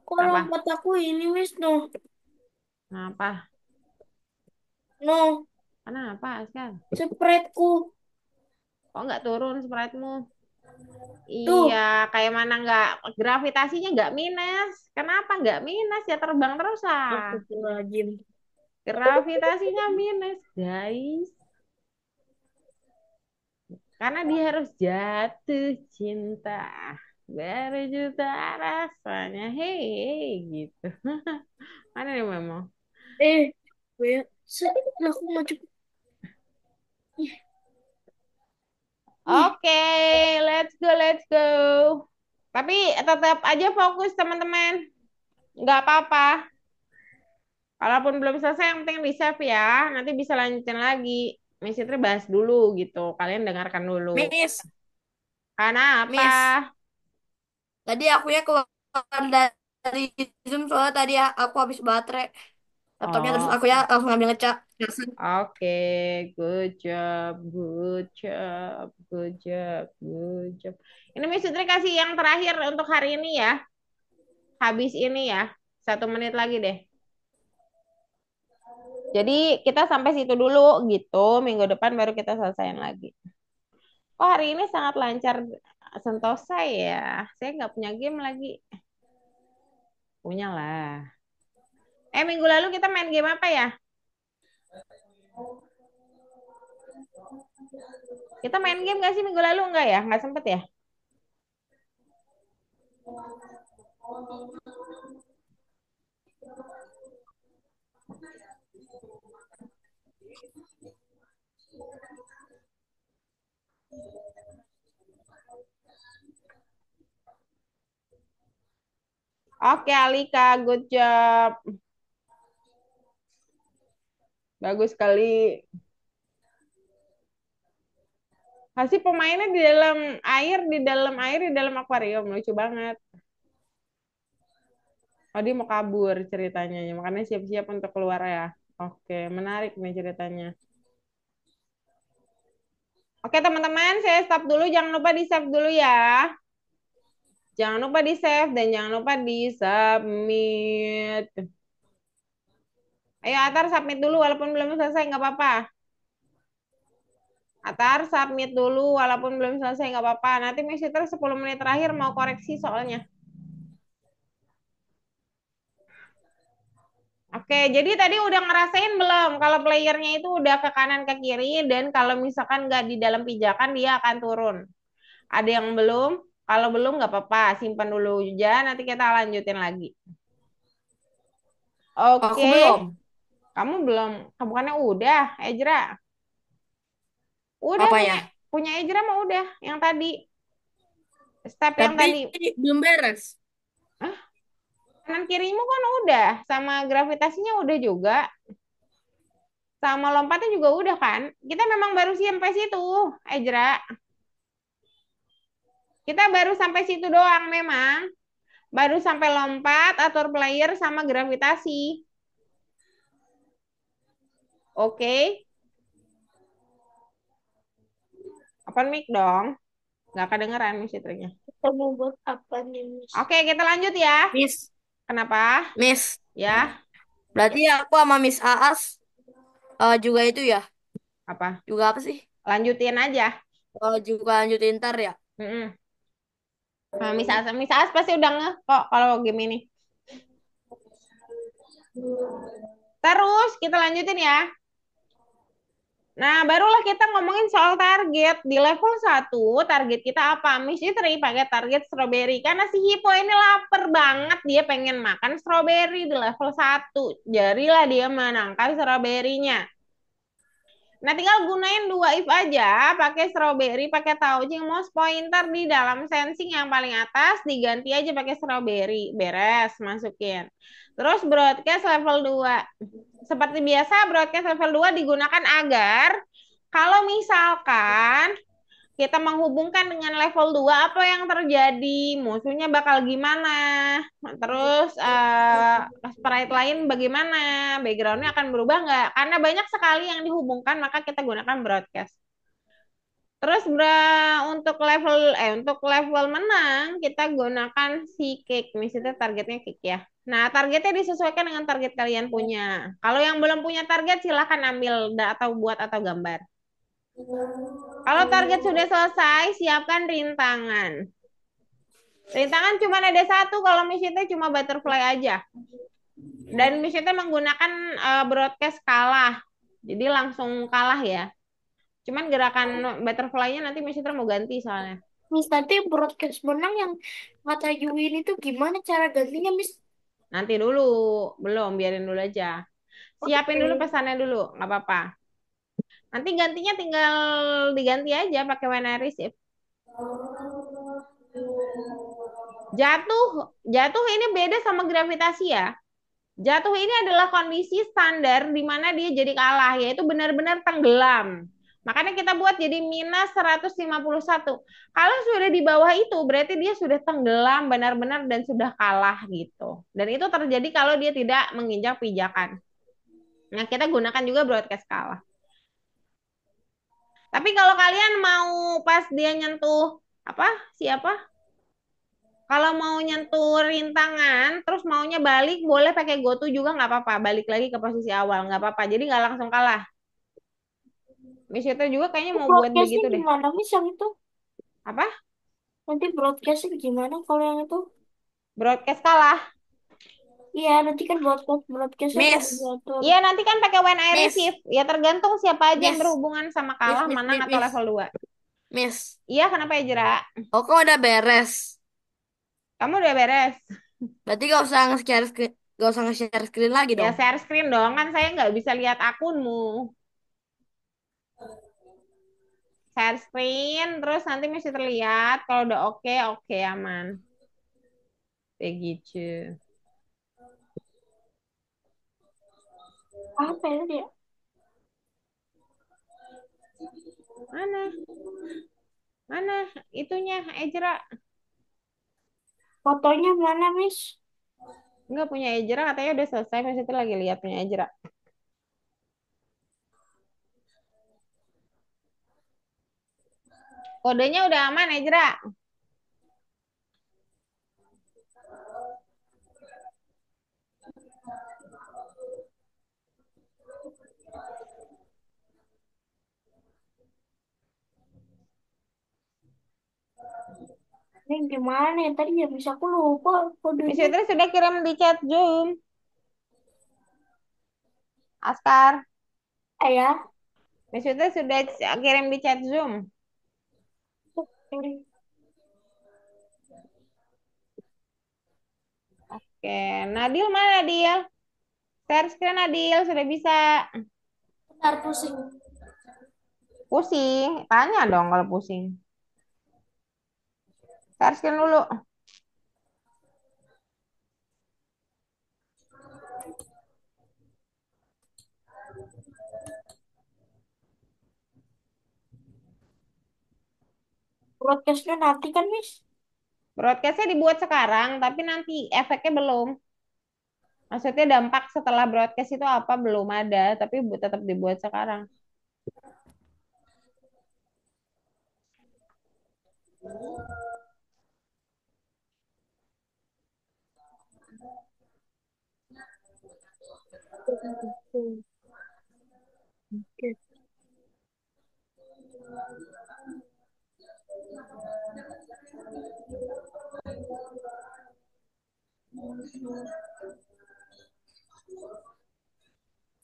Kalau Apa? buat aku ini, Miss, no. Apa? No, Kenapa, Askar? spreadku. Kok nggak turun sprite-mu? Iya, Tuh, kayak mana nggak gravitasinya nggak minus. Kenapa nggak minus ya terbang terus lah. astagfirullahaladzim. Gravitasinya minus, guys. Karena dia harus jatuh cinta. berjuta rasanya, hei gitu. Mana nih Memo? Eh, gue lah aku maju. Ih, Oke, let's go, let's go. Tapi tetap aja fokus teman-teman. Nggak apa-apa. Kalaupun belum selesai, yang penting di save ya. Nanti bisa lanjutin lagi. Miss Fitri bahas dulu gitu. Kalian dengarkan dulu. Miss, Karena apa? Miss. Tadi akunya keluar dari Zoom soalnya tadi ya aku habis baterai laptopnya terus aku ya Oh, langsung ambil ngecas. oke. Good job, good job, good job, good job. Ini Miss Fitri kasih yang terakhir untuk hari ini ya. Habis ini ya. 1 menit lagi deh. Jadi kita sampai situ dulu gitu. Minggu depan baru kita selesaiin lagi. Oh, hari ini sangat lancar sentosa ya. Saya nggak punya game lagi. Punya lah. Minggu lalu kita main game apa ya? Kita main game nggak sih minggu lalu? Nggak ya? Nggak sempet ya? Oke, Alika, good job. Bagus sekali. Kasih pemainnya di dalam akuarium. Lucu banget. Oh, dia mau kabur ceritanya. Makanya siap-siap untuk keluar ya. Oke, menarik nih ceritanya. Oke, teman-teman, saya stop dulu. Jangan lupa di-save dulu ya. Jangan lupa di-save dan jangan lupa di-submit. Ayo, Atar, submit dulu walaupun belum selesai, nggak apa-apa. Atar, submit dulu walaupun belum selesai, nggak apa-apa. Nanti Miss Fitri 10 menit terakhir mau koreksi soalnya. Oke, jadi tadi udah ngerasain belum kalau playernya itu udah ke kanan ke kiri dan kalau misalkan nggak di dalam pijakan dia akan turun. Ada yang belum? Kalau belum nggak apa-apa, simpan dulu aja. Nanti kita lanjutin lagi. Aku Oke, belum. kamu belum? Bukannya udah, Ejra? Udah punya Apanya? punya Ejra mah udah yang tadi. Step yang Tapi tadi. belum beres. Ah, kanan kirimu kan udah, sama gravitasinya udah juga, sama lompatnya juga udah kan? Kita memang baru sampai situ, Ejra. Kita baru sampai situ doang memang. Baru sampai lompat, atur player, sama gravitasi. Oke, open mic dong. Nggak kedengeran musikernya. kita mau buat apa nih, Miss? Oke, kita lanjut ya. Miss, Kenapa? Miss. Ya, Berarti aku sama Miss Aas juga itu ya. apa? Juga apa sih? Lanjutin aja. Juga lanjutin ntar ya. Mm-mm. Nah, Miss As pasti udah ngeh kok kalau game ini. Terus kita lanjutin ya. Nah, barulah kita ngomongin soal target. Di level 1, target kita apa? Miss Fitri pakai target strawberry. Karena si Hippo ini lapar banget. Dia pengen makan strawberry di level 1. Jadilah dia menangkap strawberry-nya. Nah, tinggal gunain 2 if aja, pakai strawberry, pakai touching mouse pointer di dalam sensing yang paling atas, diganti aja pakai strawberry. Beres, masukin. Terus broadcast level 2. Seperti biasa, broadcast level 2 digunakan agar kalau misalkan kita menghubungkan dengan level 2 apa yang terjadi, musuhnya bakal gimana, terus sprite lain bagaimana, backgroundnya akan berubah nggak, karena banyak sekali yang dihubungkan maka kita gunakan broadcast. Terus untuk level menang kita gunakan si cake, misalnya targetnya cake ya. Nah, targetnya disesuaikan dengan target kalian punya. Kalau yang belum punya target silahkan ambil atau buat atau gambar. Kalau target sudah selesai, siapkan rintangan. Rintangan cuma ada satu, kalau missionnya cuma butterfly aja. Dan missionnya menggunakan broadcast kalah. Jadi langsung kalah ya. Cuman gerakan butterfly-nya nanti missionnya mau ganti soalnya. Miss, nanti broadcast menang yang kata Yuwin itu gimana cara gantinya, Miss? Nanti dulu, belum, biarin dulu aja. Siapin dulu Oke. pesannya dulu, nggak apa-apa. Nanti gantinya tinggal diganti aja pakai when I receive. Jatuh, jatuh ini beda sama gravitasi ya. Jatuh ini adalah kondisi standar di mana dia jadi kalah, yaitu benar-benar tenggelam. Makanya kita buat jadi minus 151. Kalau sudah di bawah itu, berarti dia sudah tenggelam benar-benar dan sudah kalah gitu. Dan itu terjadi kalau dia tidak menginjak pijakan. Nah, kita gunakan juga broadcast kalah. Tapi kalau kalian mau pas dia nyentuh, apa, siapa? Kalau mau nyentuh rintangan, terus maunya balik, boleh pakai GoTo juga nggak apa-apa. Balik lagi ke posisi awal, nggak apa-apa. Jadi nggak langsung kalah. Miss Yuta juga kayaknya mau buat Broadcastnya begitu deh. gimana, Miss, yang itu? Apa? Nanti broadcastnya gimana kalau yang itu? Broadcast kalah. Iya, nanti kan broadcastnya udah Miss, diatur. Iya, nanti kan pakai when I Miss, receive. Ya tergantung siapa aja yang Miss, berhubungan sama Miss, kalah, Miss, menang Miss, atau Miss, level 2. Miss. Iya, kenapa ya, Jera? Oke udah beres. Kamu udah beres? Berarti gak usah nge-share screen, gak usah nge-share screen lagi Ya dong. share screen dong, kan saya nggak bisa lihat akunmu. Share screen, terus nanti mesti terlihat. Kalau udah oke, oke, aman. Begitu. Apa ya dia? Mana? Mana itunya, Ejra? Fotonya mana, Miss? Nggak punya Ejra, katanya udah selesai. Masih itu lagi lihat punya Ejra. Kodenya udah aman, Ejra. Ini gimana ya? Tadi ya bisa aku lupa Miss kodenya. Fitri sudah kirim di chat Zoom. Askar, Ya. Miss Fitri sudah kirim di chat Zoom. Sorry. Oke, Nadil mana Nadil? Share screen Nadil, sudah bisa. Bentar pusing. Pusing, tanya dong kalau pusing. Share screen dulu. Broadcastnya nanti kan, Miss? Broadcastnya dibuat sekarang, tapi nanti efeknya belum. Maksudnya dampak setelah broadcast itu apa belum ada, tapi tetap dibuat sekarang. Oke.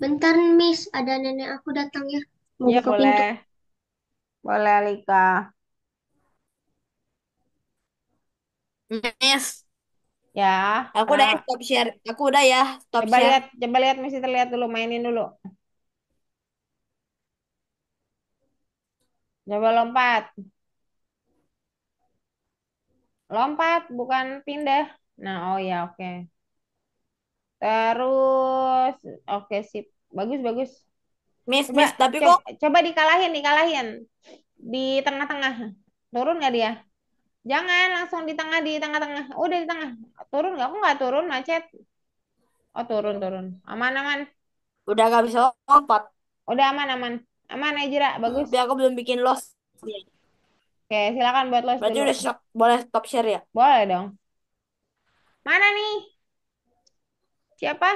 Bentar, Miss. Ada nenek aku datang ya. Mau Ya buka pintu. boleh, boleh Alika. Miss, Ya, aku udah ya kenapa? stop share. Aku udah ya stop share. Coba lihat, mesti terlihat dulu, mainin dulu. Coba lompat, lompat, bukan pindah. Nah, oh ya, oke. Terus, oke sip, bagus bagus. Miss, Coba, Miss, tapi coba, kok coba dikalahin, dikalahin. Di tengah-tengah. Turun nggak dia? Jangan langsung di tengah, di tengah-tengah. Udah di tengah. Turun nggak? Aku nggak turun, macet. Oh, turun, turun. Aman, aman. udah gak bisa lompat. Udah aman, aman. Aman, Ejra. Bagus. Tapi aku belum bikin loss. Oke, silakan buat los Berarti dulu. udah boleh stop share ya? Boleh dong. Mana nih? Siapa?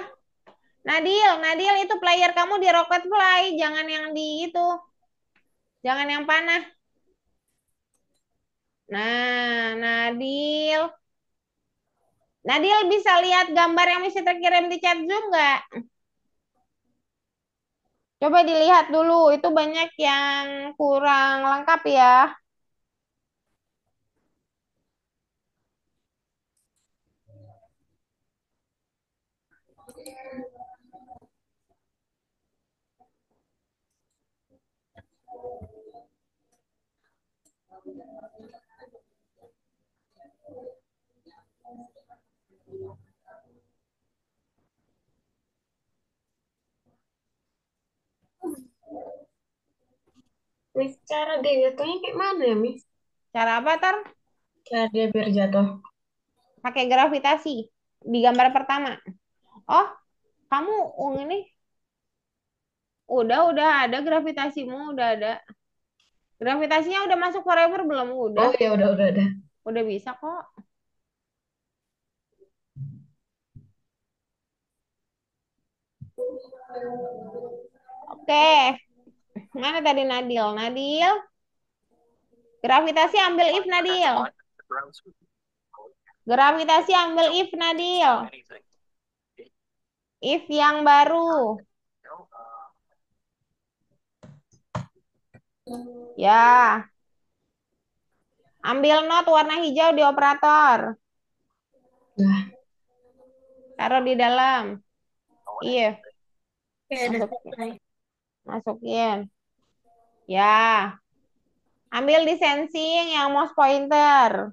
Nadil. Nadil itu player kamu di Rocket Fly. Jangan yang di itu. Jangan yang panah. Nah, Nadil. Nadil bisa lihat gambar yang bisa terkirim di chat Zoom nggak? Coba dilihat dulu. Itu banyak yang kurang lengkap ya. Miss, cara dia jatuhnya kayak mana ya, Miss? Cara apa, Tar? Cara dia biar jatuh. Pakai gravitasi. Di gambar pertama. Oh, kamu ini udah ada gravitasimu, udah ada. Gravitasinya udah masuk forever belum? Oh Udah, ya udah. udah bisa kok. Oke, mana tadi Nadil? Nadil, gravitasi ambil if Nadil. Gravitasi ambil if Nadil. If yang baru. Ya, ambil not warna hijau di operator. Nah, Taruh di dalam. If, Oke, udah masuk, selesai. masukin. Ya, ambil di sensing yang mouse pointer.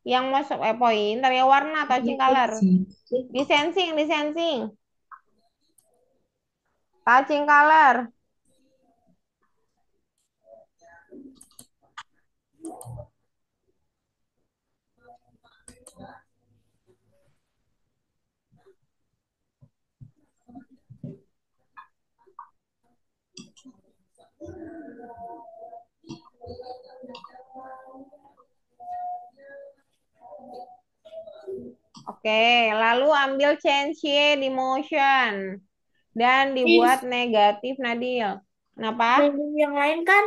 Yang mouse pointer ya warna touching color. sih. Di sensing, di sensing. Touching color. Oke, lalu ambil change Y di motion. Dan dibuat Miss, negatif, Nadil. Kenapa? menu yang lain kan?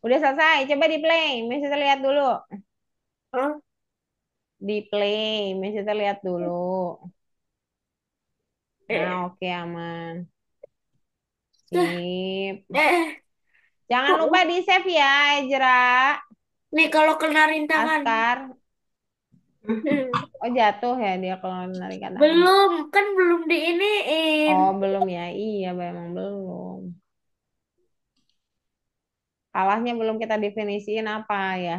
Udah selesai, coba di play. Miss kita lihat dulu. Oh, Di play, Miss kita lihat dulu. Nah, eh, oke aman. eh, Sip. eh, Jangan kok lupa di save ya, Ezra. nih kalau kena rintangan? Askar. Hmm, Oh, jatuh ya dia kalau menarikan tangan. belum, kan belum diiniin. Oh, belum ya. Iya, memang belum. Kalahnya belum kita definisiin apa ya.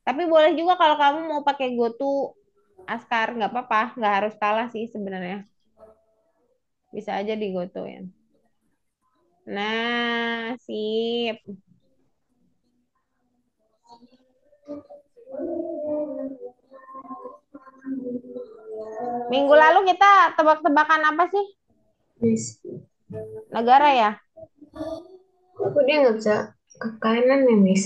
Tapi boleh juga kalau kamu mau pakai GoTo Askar, nggak apa-apa. Nggak harus kalah sih sebenarnya. Bisa aja di GoTo-in. Nah, sip. Minggu lalu kita tebak-tebakan apa sih? Miss, Negara ya? kok dia nggak bisa ke kanan ya, Miss?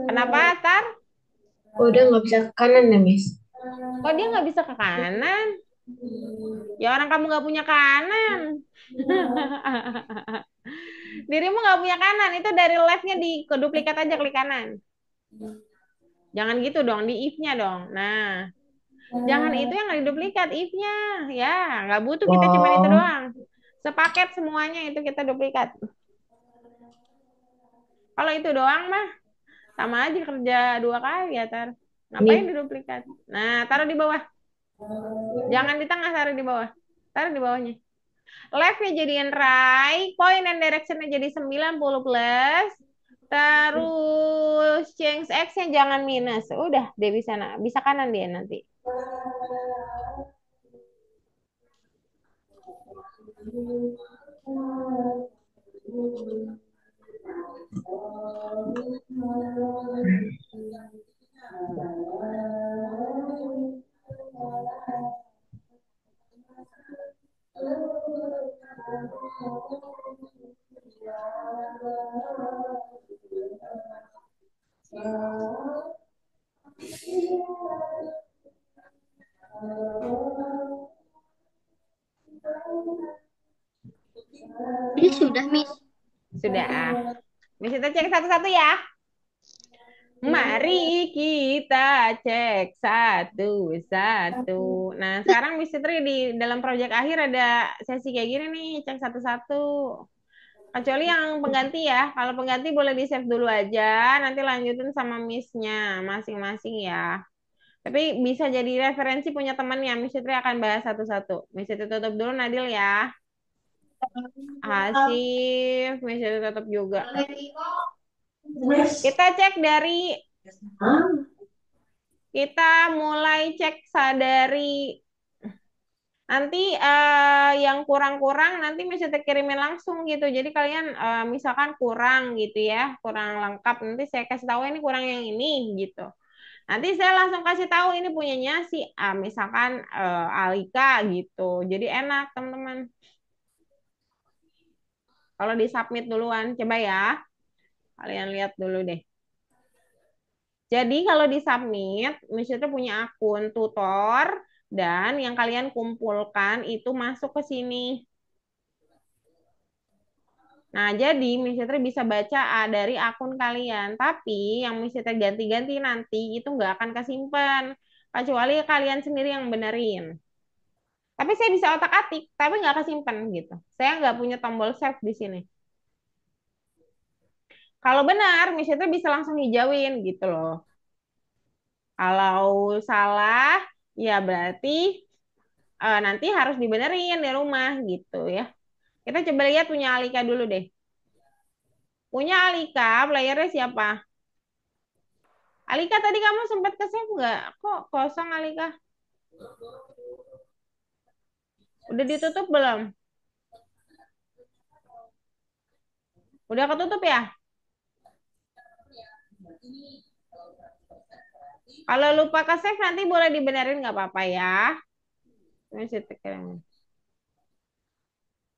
Kenapa, Tar? Oh, dia nggak bisa ke kanan ya, Miss? Kok dia nggak bisa ke kanan? Ya orang kamu nggak punya kanan. Dirimu nggak punya kanan. Itu dari left-nya di ke duplikat aja klik kanan. Jangan gitu dong, di if-nya dong. Nah, jangan itu yang nggak diduplikat, if-nya. Ya, nggak butuh kita cuman itu Oh, doang. Sepaket semuanya itu kita duplikat. Kalau itu doang mah sama aja kerja dua kali ya, Tar. Ngapain ini diduplikat? Nah, taruh di bawah. Jangan di tengah, taruh di bawah. Taruh di bawahnya. Left-nya jadiin right, point and direction-nya jadi 90 plus. Terus change X-nya jangan minus. Udah, dia bisa kanan dia nanti. ini sudah, Miss. Sudah. Bisa kita cek satu-satu ya. Mari kita cek satu-satu. Nah, sekarang Miss Fitri di dalam proyek akhir ada sesi kayak gini nih, cek satu-satu. Kecuali yang pengganti ya. Kalau pengganti boleh di-save dulu aja, nanti lanjutin sama Miss-nya masing-masing ya. Tapi bisa jadi referensi punya teman ya. Miss Fitri akan bahas satu-satu. Miss Fitri tutup dulu Nadil ya. Asif, Miss Fitri tutup juga. Kita cek dari Kita mulai cek sadari. Nanti yang kurang-kurang nanti bisa kirimin langsung gitu. Jadi kalian misalkan kurang gitu ya, kurang lengkap. Nanti saya kasih tahu ini kurang yang ini gitu. Nanti saya langsung kasih tahu ini punyanya si A, misalkan Alika gitu. Jadi enak teman-teman. Kalau di submit duluan, coba ya. Kalian lihat dulu deh. Jadi kalau di submit, misalnya punya akun tutor dan yang kalian kumpulkan itu masuk ke sini. Nah, jadi misalnya bisa baca dari akun kalian. Tapi yang misalnya ganti-ganti nanti itu nggak akan kesimpan. Kecuali kalian sendiri yang benerin. Tapi saya bisa otak-atik, tapi nggak kesimpan gitu. Saya nggak punya tombol save di sini. Kalau benar, misalnya bisa langsung hijauin gitu loh. Kalau salah, ya berarti nanti harus dibenerin di rumah gitu ya. Kita coba lihat punya Alika dulu deh. Punya Alika, playernya siapa? Alika tadi kamu sempat ke save nggak? Kok kosong Alika? Udah ditutup belum? Udah ketutup ya? Kalau lupa ke save nanti boleh dibenerin nggak apa-apa ya. Masih tekan.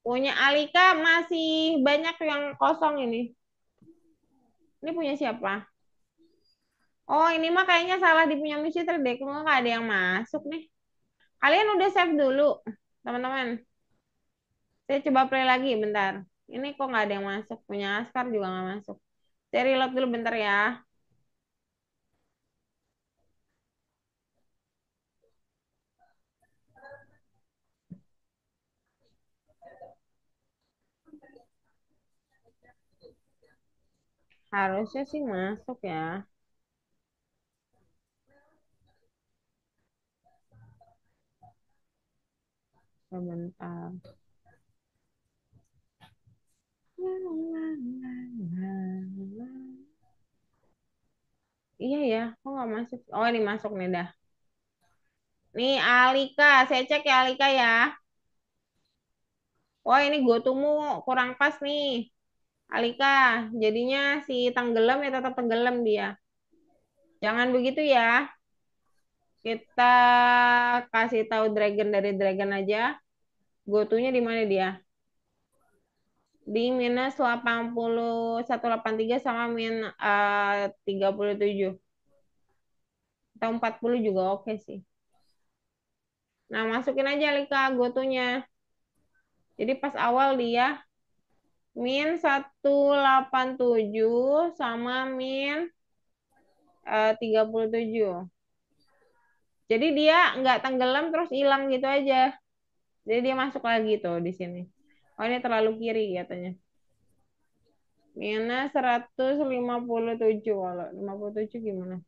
Punya Alika masih banyak yang kosong ini. Ini punya siapa? Oh, ini mah kayaknya salah di punya misi deh. Kok nggak ada yang masuk nih? Kalian udah save dulu, teman-teman. Saya coba play lagi bentar. Ini kok nggak ada yang masuk. Punya Askar juga nggak masuk. Saya reload dulu bentar ya. Harusnya sih masuk ya. Sebentar. Iya ya, kok nggak masuk? Oh, ini masuk nih dah. Nih Alika, saya cek ya Alika ya. Wah, ini gotumu kurang pas nih. Alika, jadinya si tenggelam ya tetap tenggelam dia. Jangan begitu ya. Kita kasih tahu Dragon dari Dragon aja. Gotunya di mana dia? Di minus 8183 sama 37. Atau 40 juga oke sih. Nah, masukin aja Alika gotunya. Jadi pas awal dia min 187 sama min 37. Jadi dia nggak tenggelam terus hilang gitu aja. Jadi dia masuk lagi tuh di sini. Oh ini terlalu kiri katanya. Minus 157. Kalau 57 gimana?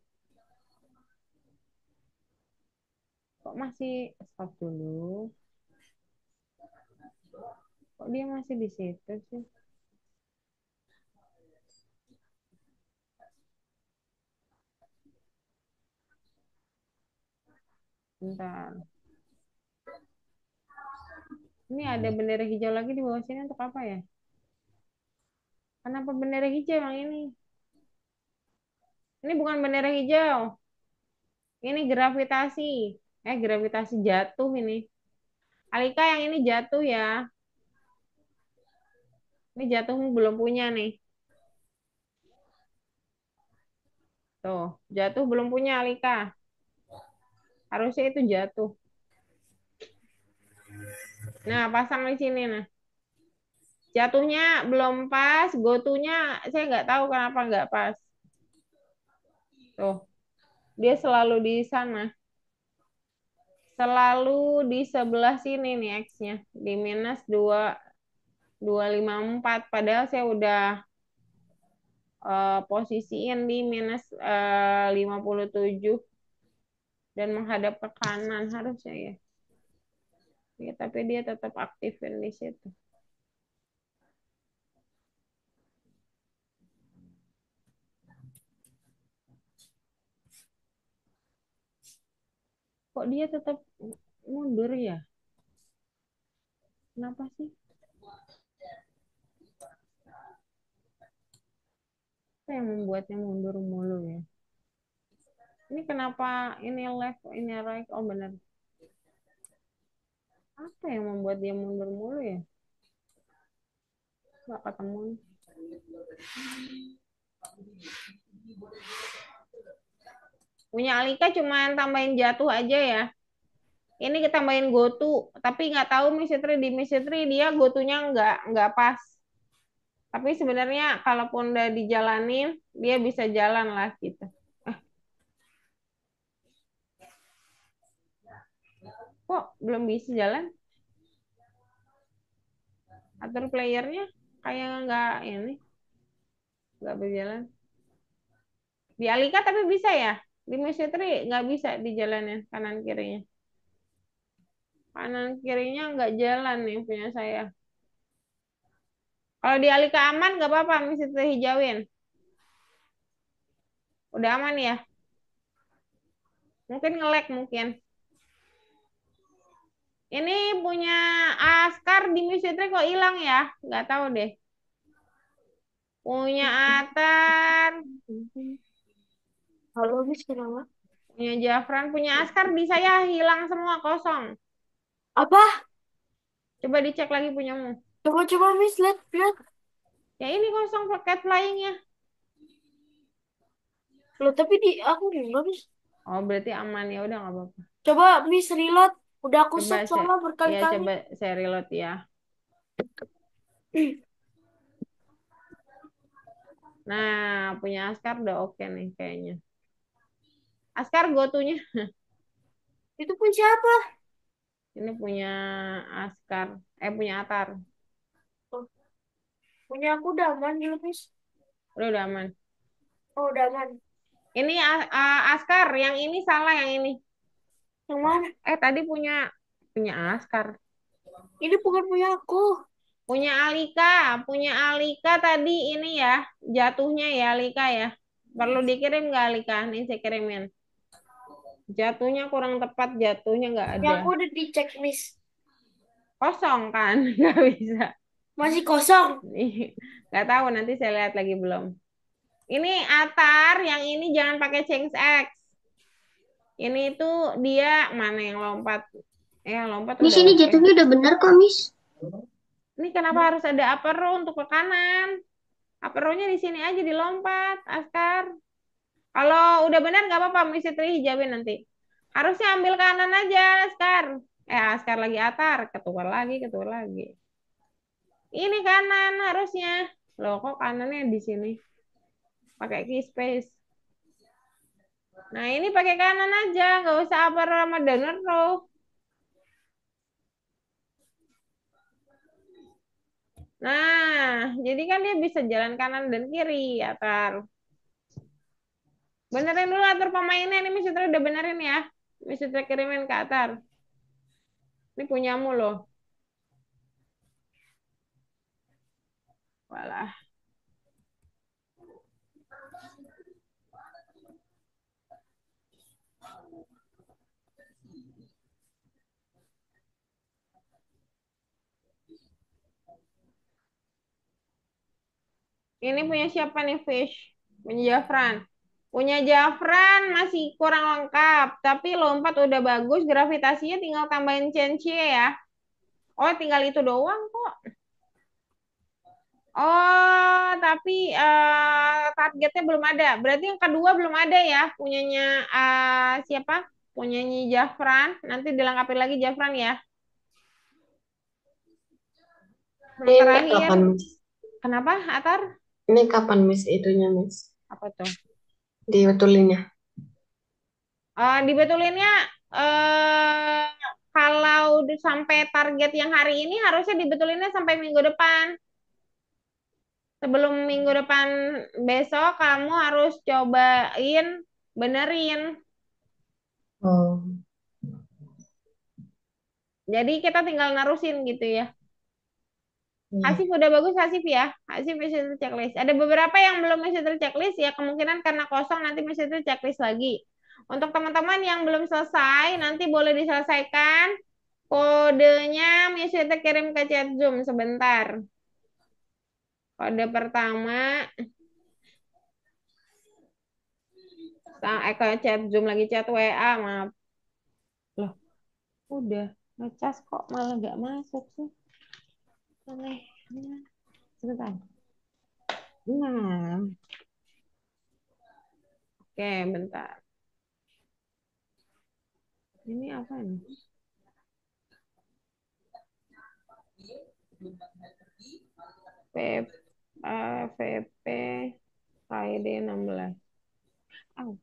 Kok masih stop dulu? Kok dia masih di situ sih? Bentar. Ini ada bendera hijau lagi di bawah sini untuk apa ya? Kenapa bendera hijau yang ini? Ini bukan bendera hijau. Ini gravitasi. Gravitasi jatuh ini. Alika yang ini jatuh ya. Ini jatuhmu belum punya nih. Tuh, jatuh belum punya Alika. Harusnya itu jatuh. Nah, pasang di sini nah. Jatuhnya belum pas, gotunya saya nggak tahu kenapa nggak pas. Tuh, dia selalu di sana. Selalu di sebelah sini nih X-nya. Di minus 254. Padahal saya udah posisiin di minus 57 dan menghadap ke kanan harusnya ya. Ya, tapi dia tetap aktifin di situ. Kok dia tetap mundur ya? Kenapa sih? Apa yang membuatnya mundur mulu ya? Ini kenapa ini left, ini right? Oh benar. Apa yang membuat dia mundur mulu ya? Nggak ketemu. Punya Alika cuman tambahin jatuh aja ya. Ini kita tambahin gotu, tapi nggak tahu Miss Tri dia gotunya nggak pas. Tapi sebenarnya kalaupun udah dijalanin, dia bisa jalan lah gitu. Kok belum bisa jalan? Atur playernya kayak nggak berjalan. Di Alika tapi bisa ya? Di Miss Tri nggak bisa dijalanin kanan kirinya. Kanan kirinya nggak jalan nih punya saya. Kalau di Alika aman nggak apa-apa, Miss Tri hijauin. Udah aman ya? Mungkin nge-lag mungkin. Ini punya Askar di Miss Tri kok hilang ya? Nggak tahu deh. Punya Atar, Halo, Miss, kenapa? punya Jafran, punya Askar di saya hilang semua kosong. Apa? Coba dicek lagi punyamu. Coba-coba, Miss, lihat, lihat. Ya ini kosong paket flyingnya. Loh, tapi di aku enggak, Miss. Oh berarti aman ya udah nggak apa-apa. Coba, Miss, reload. Udah aku Coba set saya, soalnya ya berkali-kali. coba saya reload ya. Nah punya Askar udah oke nih kayaknya. Askar gotunya Itu pun siapa? ini punya Askar, punya Atar. Oh, punya aku udah aman dulu, Miss. Udah aman. Oh, udah aman. Ini Askar, yang ini salah yang ini. Yang mana? Tadi punya Askar. Ini bukan punya aku. Punya Alika tadi ini ya, jatuhnya ya Alika ya. Perlu dikirim nggak Alika? Nih saya kirimin. Jatuhnya kurang tepat, jatuhnya nggak Yang ada. aku udah dicek, Miss. Kosong kan, nggak bisa. Masih kosong. Nih, nggak tahu nanti saya lihat lagi belum. Ini Atar, yang ini jangan pakai change X. Ini tuh dia mana yang lompat? Yang lompat Miss udah ini oke. jatuhnya udah benar kok, Miss. Ini kenapa harus ada upper row untuk ke kanan? Upper row-nya di sini aja dilompat, Askar. Kalau udah benar nggak apa-apa, Miss Tri hijabin nanti. Harusnya ambil kanan aja, Askar. Askar lagi Atar, ketukar lagi, ketukar lagi. Ini kanan harusnya. Loh, kok kanannya di sini? Pakai key space. Nah, ini pakai kanan aja, nggak usah upper sama donor row. Nah, jadi kan dia bisa jalan kanan dan kiri, Atar. Benerin dulu atur pemainnya, ini Miss Tri udah benerin ya. Miss Tri kirimin ke Atar. Ini punyamu loh. Walah. Ini punya siapa nih, Fish? Punya Jafran. Punya Jafran masih kurang lengkap, tapi lompat udah bagus, gravitasinya tinggal tambahin Cencie ya. Oh, tinggal itu doang kok. Oh, tapi targetnya belum ada. Berarti yang kedua belum ada ya, punyanya siapa? Punyanya Jafran. Nanti dilengkapi lagi Jafran ya. Yang Ini terakhir, kapan, Miss? kenapa Atar? Ini kapan, Miss, itunya, Miss? Apa tuh? Dibetulinnya. Dibetulinnya eh kalau sampai target yang hari ini harusnya dibetulinnya sampai minggu depan. Sebelum minggu depan besok kamu harus cobain benerin. Oh, Jadi kita tinggal narusin gitu ya. iya. Hasif udah bagus Hasif ya. Hasif mesti checklist. Ada beberapa yang belum mesti checklist ya, kemungkinan karena kosong nanti mesti checklist lagi. Untuk teman-teman yang belum selesai, nanti boleh diselesaikan. Kodenya Miss Wita kirim ke chat Zoom sebentar. Kode pertama, ke chat Zoom lagi chat WA, maaf. Loh, udah ngecas kok malah nggak masuk sih. Aneh. Sebentar. Nah, oke, bentar. Ini apa nih? VP Friday 16. Oh,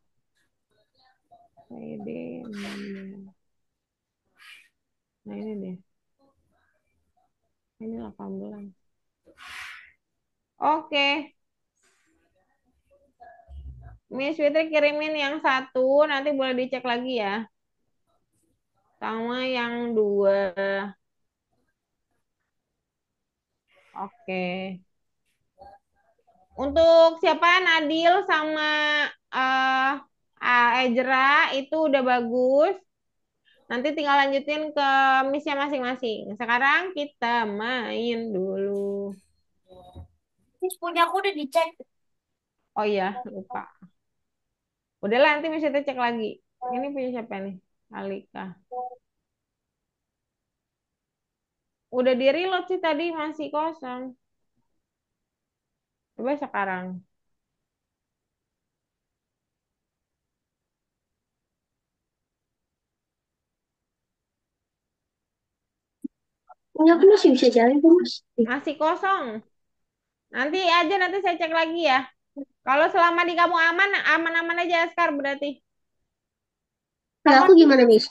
Friday 16. Nah, ini deh. Ini 18. Oke. Miss Fitri kirimin yang satu, nanti boleh dicek lagi ya. Sama yang dua. Oke. Untuk siapa? Nadil sama Ejra itu udah bagus. Nanti tinggal lanjutin ke missnya masing-masing. Sekarang kita main dulu. Miss punya aku udah dicek. Oh iya, lupa. Udahlah, nanti Miss kita cek lagi. Ini punya siapa nih? Alika. Udah di reload sih tadi, masih kosong. Coba sekarang. Ini aku masih bisa jalan kok, Mas. Masih kosong. Nanti aja, nanti saya cek lagi ya. Kalau selama di kamu aman, aman-aman aja Askar berarti. Kalau aku gimana, Miss?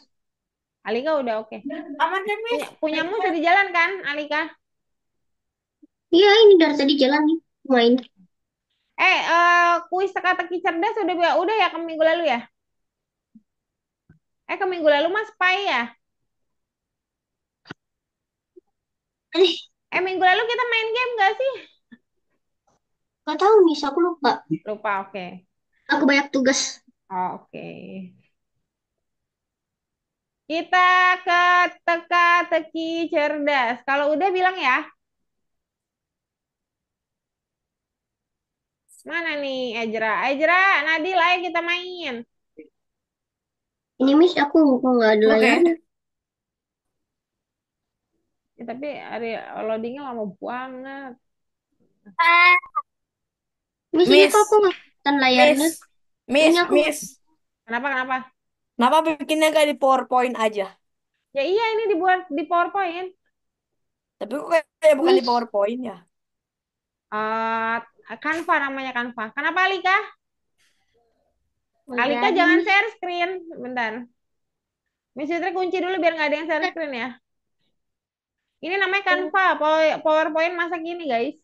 Alika udah oke. Aman kan, Miss? Punyamu sudah jalan kan, Alika? Iya, ini dari tadi jalan nih. Main. Kuis teka-teki cerdas udah ya ke minggu lalu ya? Ke minggu lalu Mas Pai ya? Aneh, Minggu lalu kita main game nggak sih? gak tahu, Miss. Aku lupa. Lupa, oke. Aku banyak tugas. Oke. Kita ke teka-teki cerdas. Kalau udah bilang ya. Mana nih Ejra? Ejra, Nadil, ayo kita main. Ini, Miss, aku nggak ada Oke. layarnya. Ya, tapi loadingnya lama banget. Miss, ini Miss, kok aku nggak kelihatan layarnya. Miss, Ini aku Miss. Kenapa? Kenapa bikinnya nggak di PowerPoint aja? Ya iya, ini dibuat di PowerPoint. Tapi kok kayak bukan di Miss, PowerPoint ya? Canva namanya Canva. Kenapa Alika? nggak Alika jadi, jangan Miss. share screen. Bentar. Miss Fitri kunci dulu biar nggak ada yang share screen ya. Ini namanya Canva, PowerPoint masa gini guys.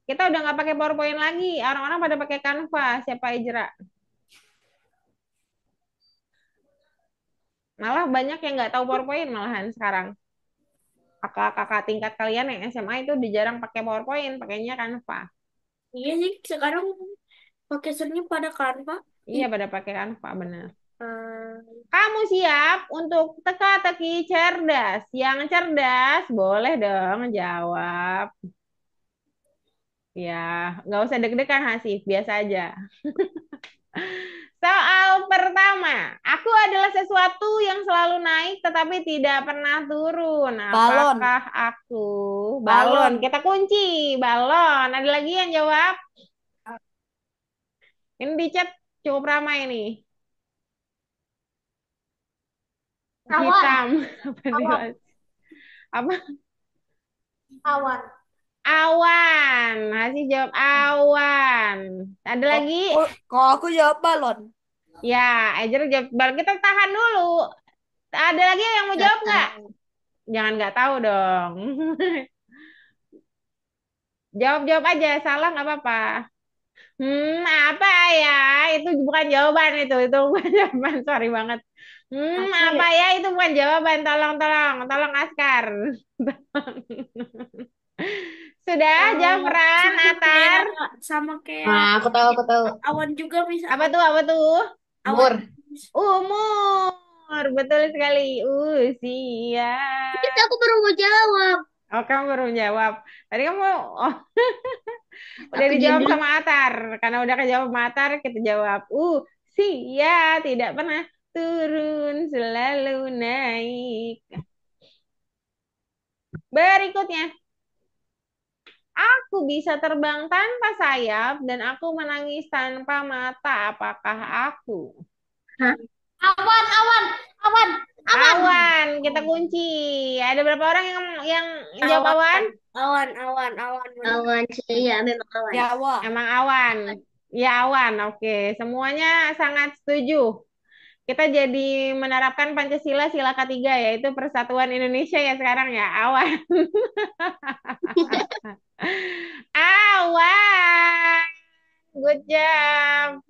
Kita udah nggak pakai PowerPoint lagi. Orang-orang pada pakai Canva. Siapa Ejra? Malah banyak yang nggak tahu PowerPoint malahan sekarang. Kakak-kakak tingkat kalian yang SMA itu udah jarang pakai PowerPoint, pakainya Canva. Iya sih, sekarang pakai searchnya pada Canva. Iya, pada pakai Canva, benar. Eh, Kamu siap untuk teka-teki cerdas? Yang cerdas boleh dong jawab. Ya, nggak usah deg-degan Hasif, biasa aja. Soal pertama, aku adalah sesuatu yang selalu naik tetapi tidak pernah turun. Balon. Apakah aku? Balon. Balon. Kita kunci balon. Ada lagi yang jawab? Ini di chat cukup ramai nih. Awan. Hitam. Apa nih, Awan. Mas? Apa? Awan. Awan. Masih jawab awan. Ada lagi? Kalau aku jawab balon. Ya, Ejer jawab balon. Kita tahan dulu. Ada lagi yang mau Nggak jawab nggak? tahu. Jangan nggak tahu dong. Jawab-jawab aja, salah nggak apa-apa. Apa ya? Itu bukan jawaban itu bukan jawaban. Sorry banget. Apa Apa ya? ya? Itu bukan jawaban. Tolong Askar. Sudah, Eh, Jafran, sumber Atar. daya. sama kayak Nah, aku tahu. awan juga Miss. Apa tuh? Apa tuh? Awan. Umur. Umur. Betul sekali. Usia. Itu aku baru mau jawab. Oh, kamu baru jawab. Tadi kamu oh, udah Aku diam dijawab dulu. sama Atar. Karena udah kejawab sama Atar, kita jawab. Usia tidak pernah turun, selalu naik. Berikutnya. Aku bisa terbang tanpa sayap dan aku menangis tanpa mata. Apakah aku? Hah? Awan, awan, awan, awan. Awan, kita kunci. Ada berapa orang yang jawab awan? Awan, awan, awan. Awan sih, ya memang awan. Jawa. Emang awan. Ya awan, oke. Semuanya sangat setuju. Kita jadi menerapkan Pancasila sila ketiga yaitu Persatuan Indonesia ya sekarang ya. Awan. Awan. Good job.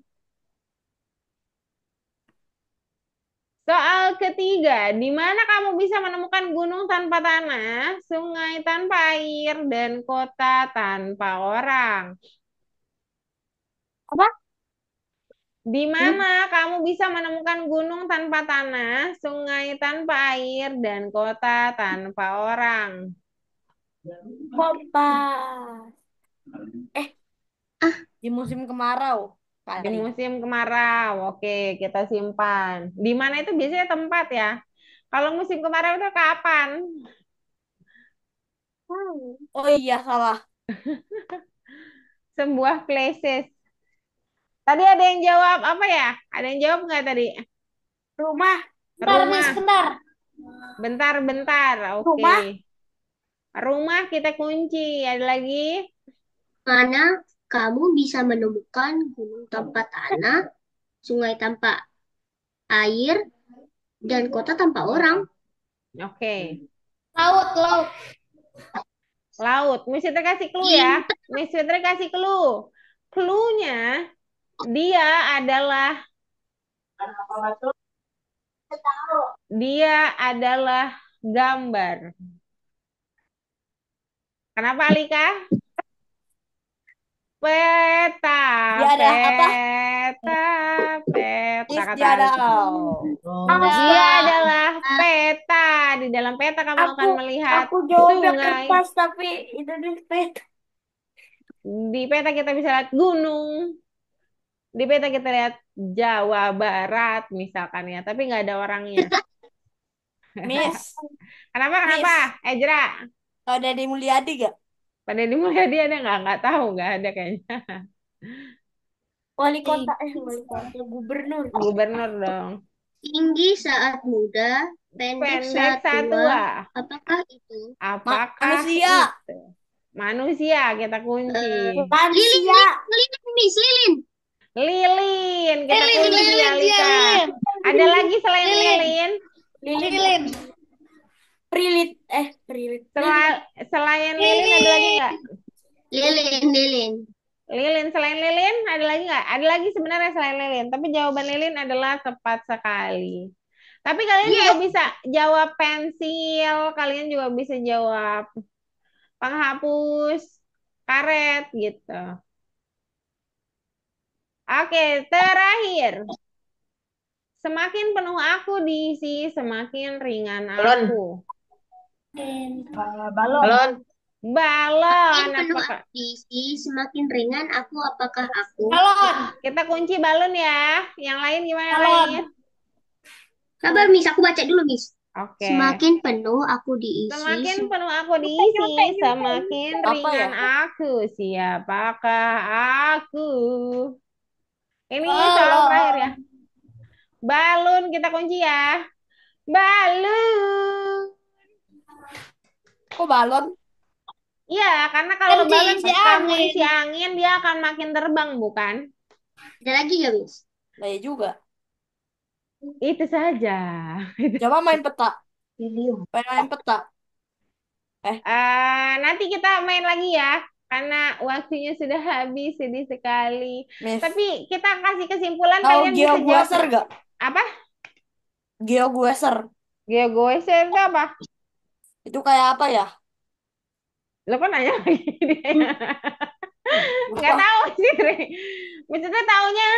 Soal ketiga, di mana kamu bisa menemukan gunung tanpa tanah, sungai tanpa air, dan kota tanpa orang? Apa? Di mana kamu bisa menemukan gunung tanpa tanah, sungai tanpa air, dan kota tanpa orang? Kompas. Di musim kemarau. Di Kali. musim kemarau, oke, kita simpan. Di mana itu biasanya tempat ya? Kalau musim kemarau itu kapan? Oh iya, salah. Sebuah places. Tadi ada yang jawab apa ya? Ada yang jawab nggak tadi? Rumah. Bentar, Miss, Rumah. bentar. Bentar. Oke. Rumah. Rumah kita kunci. Ada lagi? Mana kamu bisa menemukan gunung tanpa tanah, sungai tanpa air, dan kota tanpa orang? Oke. Laut, laut. Laut. Miss Fitri kasih clue ya. Miss Fitri kasih clue. Clue-nya dia adalah gambar. Kenapa Alika? Peta, Dia ada apa? peta Is kata dia ada. Alika. Dia adalah peta. Di dalam peta kamu akan melihat Aku jawabnya sungai. kertas tapi itu di peta. Di peta kita bisa lihat gunung. Di peta kita lihat Jawa Barat misalkan ya, tapi nggak ada orangnya. Miss. Kenapa? Ejra, Ada di Mulyadi gak? pada dimulai dia ada nggak tahu nggak ada kayaknya. Wali kota, wali kota, gubernur. Gubernur dong. Tinggi saat muda, pendek Pendek saat saat tua. tua. Apakah itu? Apakah Manusia. itu? Manusia kita kunci. Lansia. Lilin, Miss, lilin. Lilin kita kunci Lilin, Alika. lilin. Ada lagi selain Lilin. lilin? Lilin. Prilit. Prilit. Selain lilin ada lagi nggak? Lilin. Lilin selain lilin ada lagi nggak? Ada lagi sebenarnya selain lilin, tapi jawaban lilin adalah tepat sekali. Tapi kalian juga bisa jawab pensil, kalian juga bisa jawab penghapus, karet gitu. Oke, terakhir. Semakin penuh aku diisi, semakin ringan Balon. aku. Balon. Balon, Semakin penuh apakah? aku diisi, semakin ringan aku. Apakah aku? Balon. Kita kunci balon ya. Yang lain gimana yang Balon. lain? Sabar, Miss. Aku baca dulu, Miss. Oke. Semakin penuh aku diisi. Semakin penuh aku diisi, semakin Apa ringan ya? aku. Siapakah aku? Ini soal terakhir ya. Balon kita kunci ya. Balon. Kok balon? Iya, karena kalau Kan balon diisi kamu angin. isi angin, dia akan makin terbang, bukan? Ada lagi nggak, Miss? Nah, ya juga. Itu saja. Coba main peta. Main peta. Nanti kita main lagi ya, karena waktunya sudah habis, sedih sekali. Miss. Tapi kita kasih kesimpulan, Tahu kalian bisa jawab. GeoGuessr gak? Apa? GeoGuessr. GeoGuessr itu apa? Itu kayak apa ya? Lo kok nanya lagi dia? Nggak Lupa. tahu Fitri. Miss Fitri taunya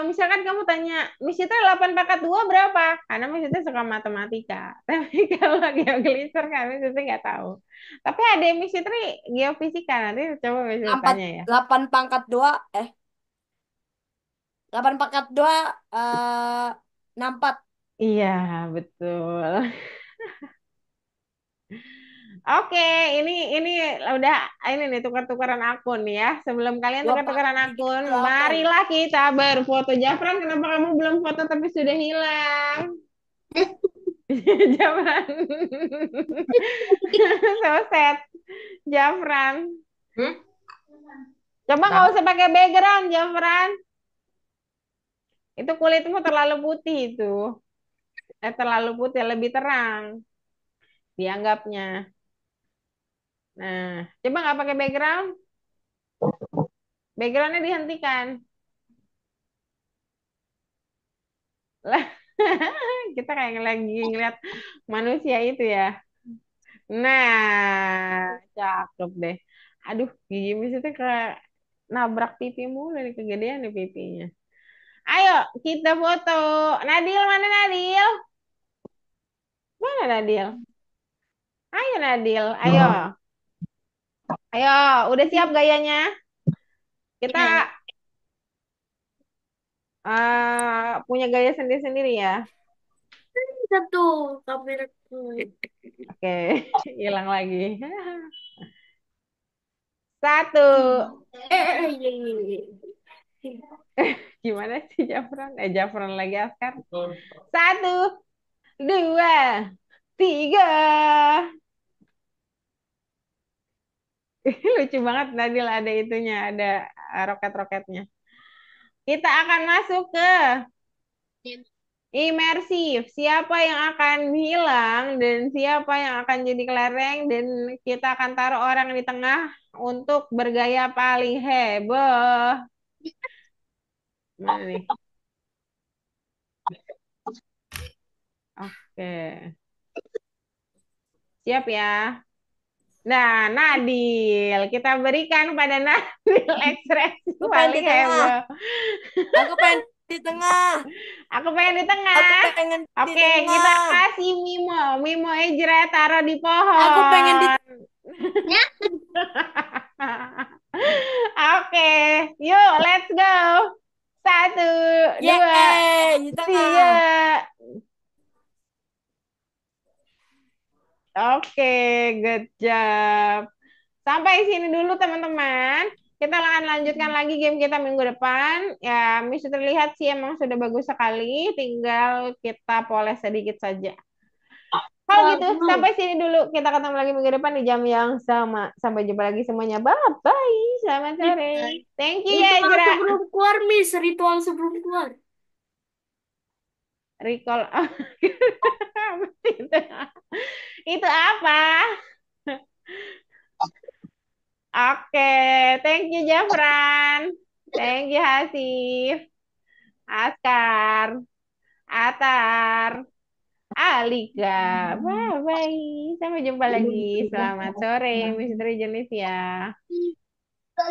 misalkan kamu tanya, Miss Citra 8 pangkat 2 berapa? Karena Miss Citra suka matematika. Tapi kalau geogliser kan Miss Citra nggak tahu. Tapi ada Miss Citra geofisika. Nanti coba Miss Citra Empat, tanya ya. 8 pangkat 2, 8 pangkat 2, 64. Iya, betul. Oke, ini udah ini nih tukar-tukaran akun nih ya. Sebelum kalian Dua tukar-tukaran pangkat tiga akun, puluh delapan. marilah kita berfoto. Jafran, kenapa kamu belum foto tapi sudah hilang? Jafran. So sad. Jafran. Hmm? Coba nggak usah pakai background, Jafran. Itu kulitmu terlalu putih itu. Terlalu putih, lebih terang dianggapnya. Nah, coba nggak pakai background. Backgroundnya dihentikan. Lah, kita kayak lagi ngeliat manusia itu ya. Nah, cakep deh. Aduh, gigi Miss itu ke nabrak pipi mulu nih, kegedean nih pipinya. Ayo, kita foto. Nadil, mana Nadil? Mana Nadil? Ayo Nadil, ayo. Ayo, udah siap gayanya? Kita Ya, punya gaya sendiri-sendiri ya. satu kameraku. Oke, hilang lagi. Satu. Iya, iya, iya. Gimana sih Jafran? Jafran lagi Askar. Satu, dua, tiga. Lucu banget Nadil ada itunya, ada roket-roketnya. Kita akan masuk ke imersif. Siapa yang akan hilang dan siapa yang akan jadi kelereng dan kita akan taruh orang di tengah untuk bergaya paling heboh. Mana nih? Oke. Siap ya. Nah, Nadil, kita berikan pada Nadil ekspresi Aku pengen di paling tengah. heboh. Aku pengen di tengah. Aku pengen di tengah. Aku pengen di Oke, kita tengah. kasih Mimo. Mimo Ejra taruh di Aku pengen di pohon. Oke, yuk let's go. Satu, dua, Yeay, di tiga. tengah. Oke, good job. Sampai sini dulu teman-teman. Kita akan lanjutkan lagi game kita minggu depan. Ya, Miss terlihat sih emang sudah bagus sekali. Tinggal kita poles sedikit saja. Kalau gitu, sampai sini dulu. Kita ketemu lagi minggu depan di jam yang sama. Sampai jumpa lagi semuanya. Bye-bye. Selamat sore. Thank you ya, Ritual Jera. sebelum keluar, Miss. Ritual sebelum keluar. Recall. Itu, itu apa? Oke, thank you Jafran. Thank you Hasif. Askar. Atar. Alika. Bye-bye. Sampai jumpa lagi. Selamat sore, Miss Jenis ya.